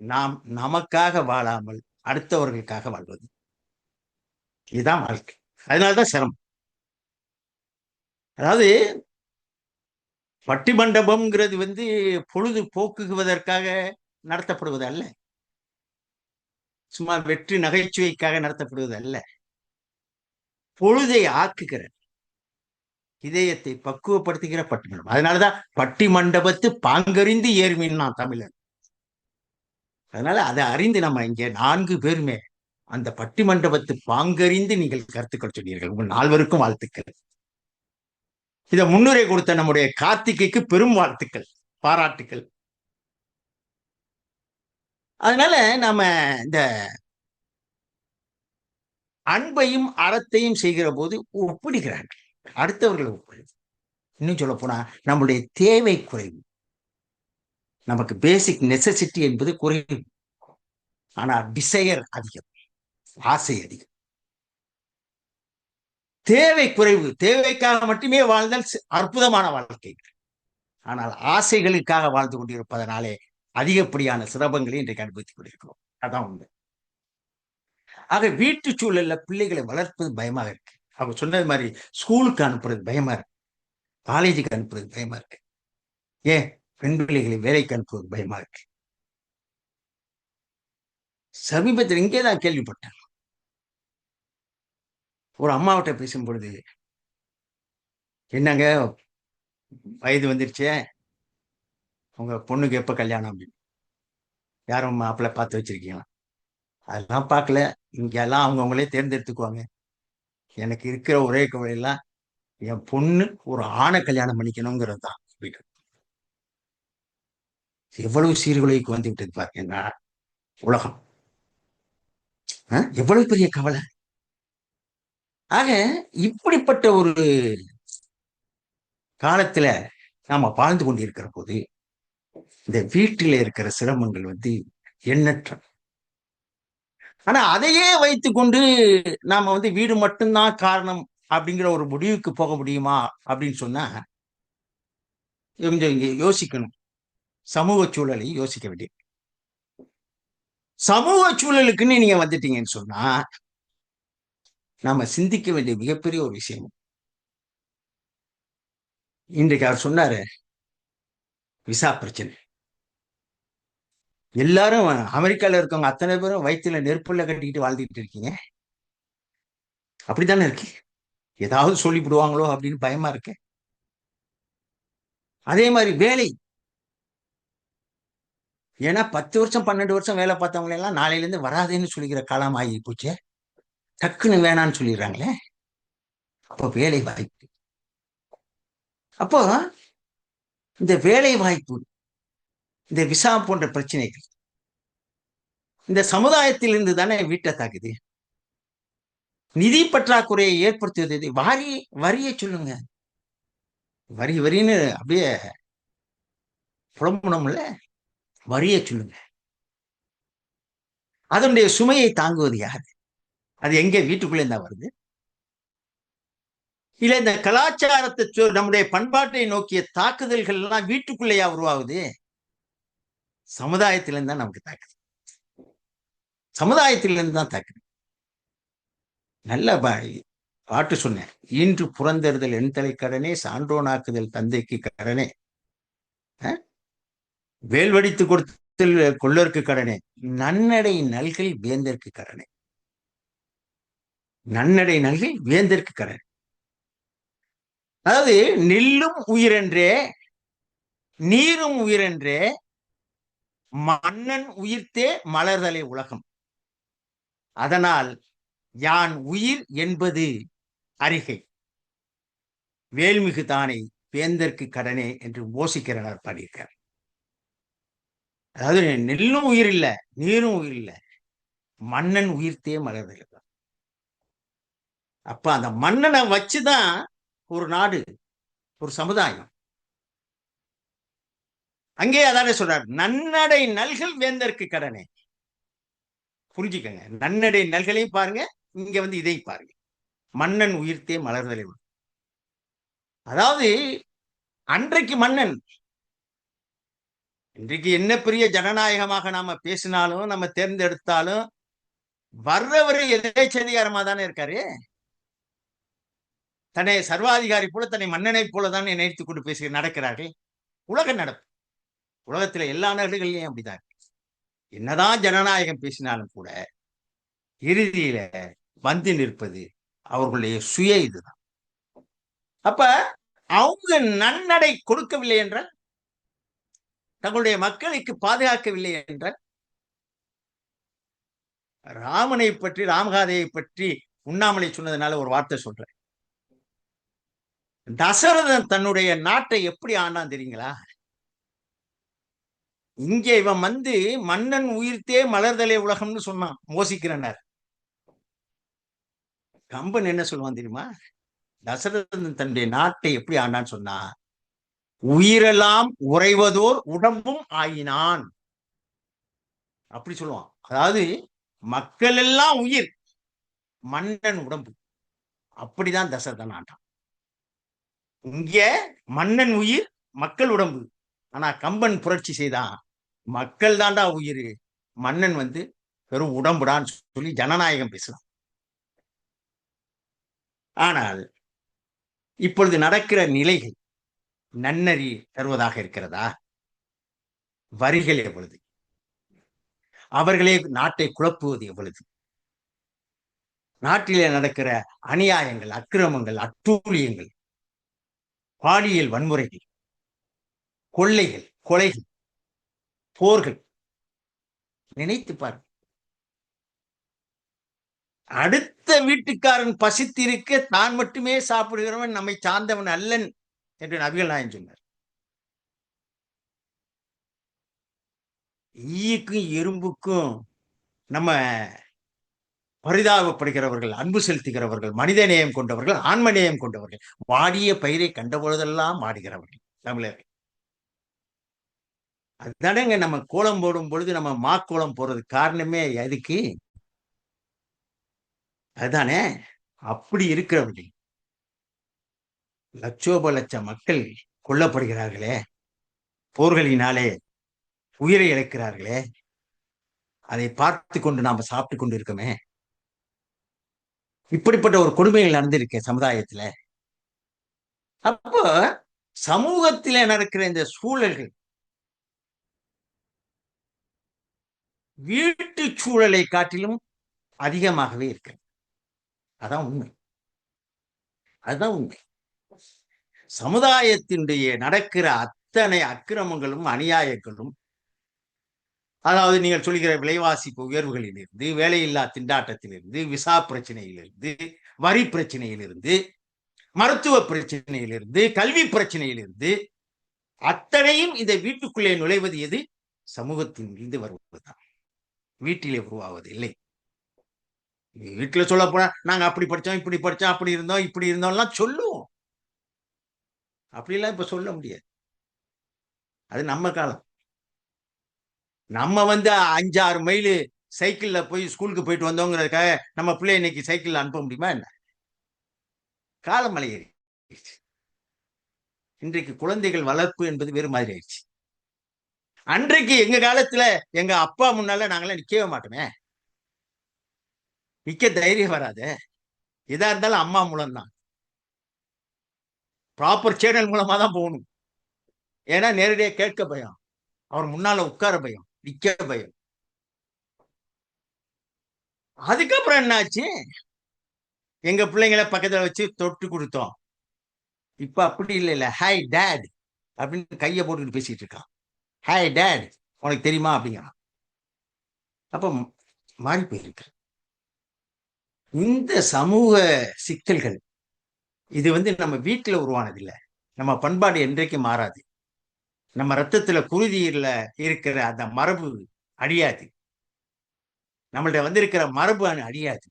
நாம் நமக்காக வாழாமல் அடுத்தவர்களுக்காக வாழ்வது. இதுதான் வாழ்க்கை. அதனாலதான் சிரமம். அதாவது பட்டிமண்டபம்ங்கிறது பொழுது போக்குவதற்காக நடத்தப்படுவது அல்ல. சும்மா வெற்றி நகைச்சுவைக்காக நடத்தப்படுவது அல்ல. பொழுதை ஆக்குகிற, இதயத்தை பக்குவப்படுத்துகிற பட்டிமண்டபம். அதனாலதான் பட்டிமண்டபத்து பாங்கறிந்து ஏறுமின் நான் தமிழன். அதனால அதை அறிந்து நம்ம இங்கே 4 பேருமே அந்த பட்டிமண்டபத்து பாங்கறிந்து நீங்கள் கருத்துக்கள் சொன்னீர்கள். உங்கள் 4வருக்கும் வாழ்த்துக்கள். இத முன்னுரை கொடுத்த நம்முடைய கார்த்திகைக்கு பெரும் வாழ்த்துக்கள், பாராட்டுக்கள். அதனால நாம இந்த அன்பையும் அறத்தையும் செய்கிற போது ஒப்பிடுகிறார்கள், அடுத்தவர்கள் ஒப்பிடுது. இன்னும் சொல்ல போனா நம்முடைய தேவை குறைவு, நமக்கு பேசிக் நெசசிட்டி என்பது குறைவு, ஆனா டிசையர் அதிகம், ஆசை அதிகம். தேவை குறைவு, தேவைக்காக மட்டுமே வாழ்ந்தால் அற்புதமான வாழ்க்கை. ஆனால் ஆசைகளுக்காக வாழ்ந்து கொண்டிருப்பதனாலே அதிகப்படியான சிரமங்களை இன்றைக்கு அனுபவித்துக் கொண்டிருக்கிறோம். அதான் உண்மை. ஆக வீட்டு சூழல்ல பிள்ளைகளை வளர்ப்பது பயமாக இருக்கு. அவங்க சொன்னது மாதிரி ஸ்கூலுக்கு அனுப்புறது பயமா இருக்கு, காலேஜுக்கு அனுப்புறது பயமா இருக்கு, ஏன் பெண் பிள்ளைகளை வேலைக்கு அனுப்புவது பயமா இருக்கு. சமீபத்தில் இங்கேதான் கேள்விப்பட்டேன். ஒரு அம்மாவிட்ட பேசும் பொழுது, என்னங்க வயது வந்துருச்சே, உங்க பொண்ணுக்கு எப்ப கல்யாணம் அப்படின்னு. யாரும் மாப்பிள்ளை பார்த்து வச்சிருக்கீங்களா? அதெல்லாம் பார்க்கல, இங்கெல்லாம் அவங்கவுங்களே தேர்ந்தெடுத்துக்குவாங்க. எனக்கு இருக்கிற ஒரே கவலையெல்லாம் என் பொண்ணு ஒரு ஆணை கல்யாணம் பண்ணிக்கணுங்கிறது தான். எவ்வளவு சீர்குலைக்கு வந்து விட்டது பாருங்க உலகம். எவ்வளவு பெரிய கவலை. ஆக இப்படிப்பட்ட ஒரு காலத்துல நாம வாழ்ந்து கொண்டிருக்கிற போது இந்த வீட்டில இருக்கிற சிரமங்கள் எண்ணற்ற. ஆனா அதையே வைத்துக்கொண்டு நாம வீடு மட்டும்தான் காரணம் அப்படிங்கிற ஒரு முடிவுக்கு போக முடியுமா அப்படின்னு சொன்னா கொஞ்சம் இங்க யோசிக்கணும். சமூக சூழலை யோசிக்க வேண்டிய. சமூக சூழலுக்குன்னு நீங்க வந்துட்டீங்கன்னு சொன்னா நாம சிந்திக்க வேண்டிய மிகப்பெரிய ஒரு விஷயம். இன்றைக்கு அவர் சொன்னாரு, விசா பிரச்சனை. எல்லாரும் அமெரிக்கால இருக்கவங்க அத்தனை பேரும் வயிற்றுல நெருப்புல கட்டிக்கிட்டு வாழ்ந்துட்டு இருக்கீங்க. அப்படித்தானே இருக்கு. ஏதாவது சொல்லிவிடுவாங்களோ அப்படின்னு பயமா இருக்கு. அதே மாதிரி வேலை, ஏன்னா 10 வருஷம் 12 வருஷம் வேலை பார்த்தவங்க எல்லாம் நாளையில இருந்து வராதுன்னு சொல்லிக்கிற காலம் ஆகி போச்சு. டக்குன்னு வேணான்னு சொல்லிடுறாங்களே. அப்போ வேலை வாய்ப்பு, அப்போ இந்த வேலை வாய்ப்பு, இந்த விசா போன்ற பிரச்சனைகள் இந்த சமுதாயத்திலிருந்து தானே வீட்டை தாக்குது. நிதி பற்றாக்குறையை ஏற்படுத்துவது வரியை சொல்லுங்க. வரின்னு அப்படியே புலம்பணும்ல, வரியை சொல்லுங்க. அதனுடைய சுமையை தாங்குவது யாரு? அது எங்க வீட்டுக்குள்ளே இருந்தா வருது? இல்ல இந்த கலாச்சாரத்தை நம்முடைய பண்பாட்டை நோக்கிய தாக்குதல்கள் எல்லாம் வீட்டுக்குள்ளேயா உருவாகுது? சமுதாயத்திலிருந்து தான் நமக்கு தாக்குது. சமுதாயத்திலிருந்து தான் தாக்குது. நல்ல பாட்டு சொன்னேன். ஈன்று புறந்தறுதல் என் தலை கடனே, சான்றோனாக்குதல் தந்தைக்கு கடனே, வேல்வடித்து கொடுத்தல் கொள்ளருக்கு கடனே, நன்னடை நல்கல் வேந்தற்கு கடனே. நன்னடை நல்கை வேந்தற்கு கடன். அதாவது நெல்லும் உயிரென்றே, நீரும் உயிரென்றே, மன்னன் உயிர்த்தே மலர்தலை உலகம். அதனால் யான் உயிர் என்பது அறிகை, வேல்மிகு தானே வேந்தற்கு கடனே என்று ஓசிக்கிறனர் பாடியிருக்கார். அதாவது நெல்லும் உயிர் இல்ல, நீரும் உயிர் இல்ல, மன்னன் உயிர்த்தே மலர்தலை. அப்ப அந்த மன்னனை வச்சுதான் ஒரு நாடு, ஒரு சமுதாயம். அங்கே அதானே சொல்றார், நன்னடை நல்கல் வேந்தற்கு கடனே. புரிஞ்சுக்கங்க, நன்னடை நல்களையும் பாருங்க, இங்க இதையும் பாருங்க. மன்னன் உயிர்த்தே மலர்தலை. அதாவது அன்றைக்கு மன்னன், இன்றைக்கு என்ன பெரிய ஜனநாயகமாக நாம பேசினாலும் நம்ம தேர்ந்தெடுத்தாலும் வர்றவரு எதேச்சதிகாரமா தானே இருக்காரு. தன்னை சர்வாதிகாரி போல, தன்னை மன்னனை போலதானே நினைத்துக் கொண்டு பேசி நடக்கிறார்கள். உலக நடப்பு, உலகத்துல எல்லா நாடுகள்லயும் அப்படிதான். என்னதான் ஜனநாயகம் பேசினாலும் கூட இறுதியில வந்து நிற்பது அவர்களுடைய சுய இதுதான். அப்ப அவங்க நன்னடை கொடுக்கவில்லை என்றால், தங்களுடைய மக்களுக்கு பாதுகாக்கவில்லை என்றால், ராமனை பற்றி, ராமகாதையை பற்றி உண்ணாமலை சொன்னதுனால ஒரு வார்த்தை சொல்றேன். தசரதன் தன்னுடைய நாட்டை எப்படி ஆண்டான் தெரியுங்களா? இங்கே இவன் மன்னன் உயிர்த்தே மலர்தலை உலகம்னு சொன்னான், மோசிக்கிறனர். கம்பன் என்ன சொல்லுவான் தெரியுமா? தசரதன் தன்னுடைய நாட்டை எப்படி ஆண்டான்னு சொன்னா, உயிரெல்லாம் உறைவதோர் உடம்பும் ஆயினான் அப்படி சொல்லுவான். அதாவது மக்கள் எல்லாம் உயிர், மன்னன் உடம்பு. அப்படிதான் தசரதன் ஆண்டான். இங்க மன்னன் உயிர், மக்கள் உடம்பு. ஆனா கம்பன் புரட்சி செய்தான், மக்கள் தாண்டா உயிர், மன்னன் வெறும் உடம்புடான்னு சொல்லி ஜனநாயகம் பேசலாம். ஆனால் இப்பொழுது நடக்கிற நிலைகள் நன்னறி தருவதாக இருக்கிறதா? வரிகள் எவ்வளவு, அவர்களே நாட்டை குழப்புவது எவ்வளவு, நாட்டிலே நடக்கிற அநியாயங்கள், அக்கிரமங்கள், அட்டூழியங்கள், பாலியல் வன்முறைகள், கொள்ளைகள், கொலைகள், போர்கள், நினைத்து பாருங்க. அடுத்த வீட்டுக்காரன் பசித்திருக்க தான் மட்டுமே சாப்பிடுகிறவன் நம்மை சார்ந்தவன் அல்லன் என்று நபிகள் நாயகம் சொன்னார். ஈக்கும் எறும்புக்கும் நம்ம பரிதாபப்படுகிறவர்கள், அன்பு செலுத்துகிறவர்கள், மனித நேயம் கொண்டவர்கள், ஆன்ம நேயம் கொண்டவர்கள், வாடிய பயிரை கண்ட பொழுதெல்லாம் வாடுகிறவர்கள் தமிழர்கள். அதுதானங்க நம்ம கோலம் போடும் பொழுது நம்ம மாக்கோலம் போறது காரணமே எதுக்கு? அதுதானே. அப்படி இருக்கிறவர்கள் லட்சோப லட்ச மக்கள் கொல்லப்படுகிறார்களே, போர்களினாலே உயிரை இழக்கிறார்களே, அதை பார்த்து கொண்டு நாம சாப்பிட்டு கொண்டு இருக்கோமே. இப்படிப்பட்ட ஒரு கொடுமைகள் நடந்திருக்க சமுதாயத்துல. அப்போ சமூகத்தில நடக்கிற இந்த சூழல்கள் வீட்டு சூழலை காட்டிலும் அதிகமாகவே இருக்கிறது. அதான் உண்மை, அதுதான் உண்மை. சமுதாயத்தினுடைய நடக்கிற அத்தனை அக்கிரமங்களும் அநியாயங்களும், அதாவது நீங்கள் சொல்கிற விலைவாசி உயர்வுகளிலிருந்து, வேலையில்லா திண்டாட்டத்திலிருந்து, விசா பிரச்சனையிலிருந்து, வரி பிரச்சனையிலிருந்து, மருத்துவ பிரச்சனையிலிருந்து, கல்வி பிரச்சனையிலிருந்து, அத்தனையும் இந்த வீட்டுக்குள்ளே நுழைவது எது? சமூகத்தின் இருந்து வருவதுதான், வீட்டிலே உருவாவது இல்லை. வீட்டுல சொல்ல போனா நாங்க அப்படி படிச்சோம், இப்படி படிச்சோம், அப்படி இருந்தோம், இப்படி இருந்தோம்லாம் சொல்லுவோம். அப்படிலாம் இப்ப சொல்ல முடியாது. அது நம்ம காலம். நம்ம 5-6 மைல் சைக்கிள்ல போய் ஸ்கூலுக்கு போயிட்டு வந்தோங்கிறதுக்காக நம்ம பிள்ளை இன்னைக்கு சைக்கிள்ல அனுப்ப முடியுமா என்ன? காலம் மலையேறிடுச்சு. இன்றைக்கு குழந்தைகள் வளர்ப்பு என்பது வேறு மாதிரி ஆயிடுச்சு. அன்றைக்கு எங்க காலத்துல எங்க அப்பா முன்னால நாங்களாம் நிக்கவே மாட்டோமே, நிக்க தைரியம் வராது. எதா இருந்தாலும் அம்மா மூலம்தான், ப்ராப்பர் சேனல் மூலமா தான் போகணும். ஏன்னா நேரடியா கேட்க பயம், அவர் முன்னால உட்கார பயம், நிக்க பயம். அதுக்கப்புறம் என்னாச்சு? எங்க பிள்ளைங்களை பக்கத்துல வச்சு தொட்டு கொடுத்தோம். இப்ப அப்படி இல்ல ஹாய் டேட் அப்படின்னு கையை போட்டுக்கிட்டு பேசிட்டு இருக்கான். ஹாய் டேட் உனக்கு தெரியுமா அப்படிங்கிறான். அப்ப மாறி போயிருக்கு. இந்த சமூக சிக்கல்கள் இது நம்ம வீட்டுல உருவானது இல்ல. நம்ம பண்பாடு என்றைக்கும் மாறாது. நம்ம ரத்தத்துல குருதியில இருக்கிற அந்த மரபு அழியாது. நம்மள்ட்ட வந்திருக்கிற மரபு அழியாது.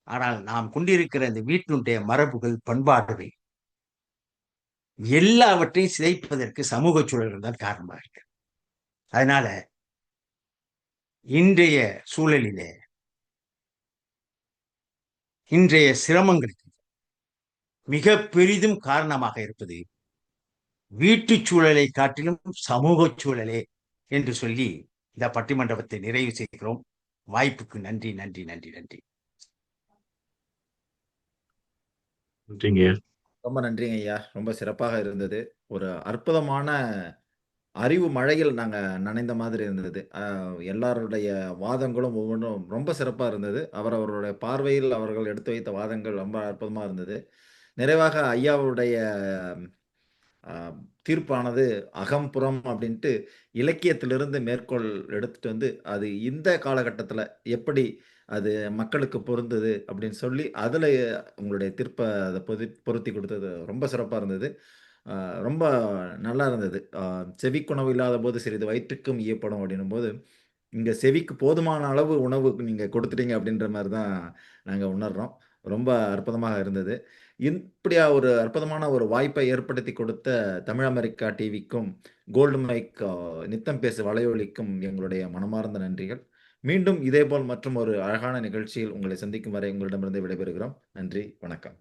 ஆனால் நாம் கொண்டிருக்கிற இந்த வீட்டினுடைய மரபுகள், பண்பாடுகள் எல்லாவற்றையும் சிதைப்பதற்கு சமூக சூழல்கள் தான் காரணமாக இருக்கு. அதனால இன்றைய சூழலிலே இன்றைய சிரமங்களுக்கு மிக பெரிதும் காரணமாக இருப்பது வீட்டு சூழலை காட்டிலும் சமூக சூழலே என்று சொல்லி இந்த பட்டிமன்றத்தை நிறைவு செய்கிறோம். வாய்ப்புக்கு நன்றி நன்றி நன்றி நன்றி. நன்றிங்க. ரொம்ப நன்றிங்க ஐயா. ரொம்ப சிறப்பாக இருந்தது. ஒரு அற்புதமான அறிவு மழையில் நாங்க நனைந்த மாதிரி இருந்தது. எல்லாருடைய வாதங்களும் ஒவ்வொன்றும் ரொம்ப சிறப்பா இருந்தது. அவரவருடைய பார்வையில் அவர்கள் எடுத்து வைத்த வாதங்கள் ரொம்ப அற்புதமா இருந்தது. நிறைவாக ஐயாவுடைய அ தீர்ப்பானது அகம், புறம் அப்படின்ட்டு இலக்கியத்திலிருந்து மேற்கோள் எடுத்துட்டு வந்து, அது இந்த காலகட்டத்தில எப்படி அது மக்களுக்கு பொருந்தது அப்படின்னு சொல்லி, அதில உங்களுடைய தீர்ப்ப அத பொருத்தி குடுத்தது ரொம்ப சிறப்பா இருந்தது. அ ரொம்ப நல்லா இருந்தது. "செவிக்குணவு இல்லாதபோது சிறிது வயிற்றுக்கும் ஈயப்படும்" அப்படின்னும்போது, இங்க செவிக்கு போதுமான அளவு உணவு நீங்க குடுத்துட்டீங்க அப்படின்ற மாரி தான் நாங்க உணர்றோம். ரொம்ப அற்புதமாக இருந்தது. இப்படியா ஒரு அற்புதமான ஒரு வாய்ப்பை ஏற்படுத்தி கொடுத்த தமிழ் அமெரிக்கா டிவிக்கும், கோல்டு மைக் நித்தம் பேசு வலையொலிக்கும் எங்களுடைய மனமார்ந்த நன்றிகள். மீண்டும் இதேபோல் மற்றும் ஒரு அழகான நிகழ்ச்சியில் உங்களை சந்திக்கும் வரை உங்களிடமிருந்து விடைபெறுகிறோம். நன்றி, வணக்கம்.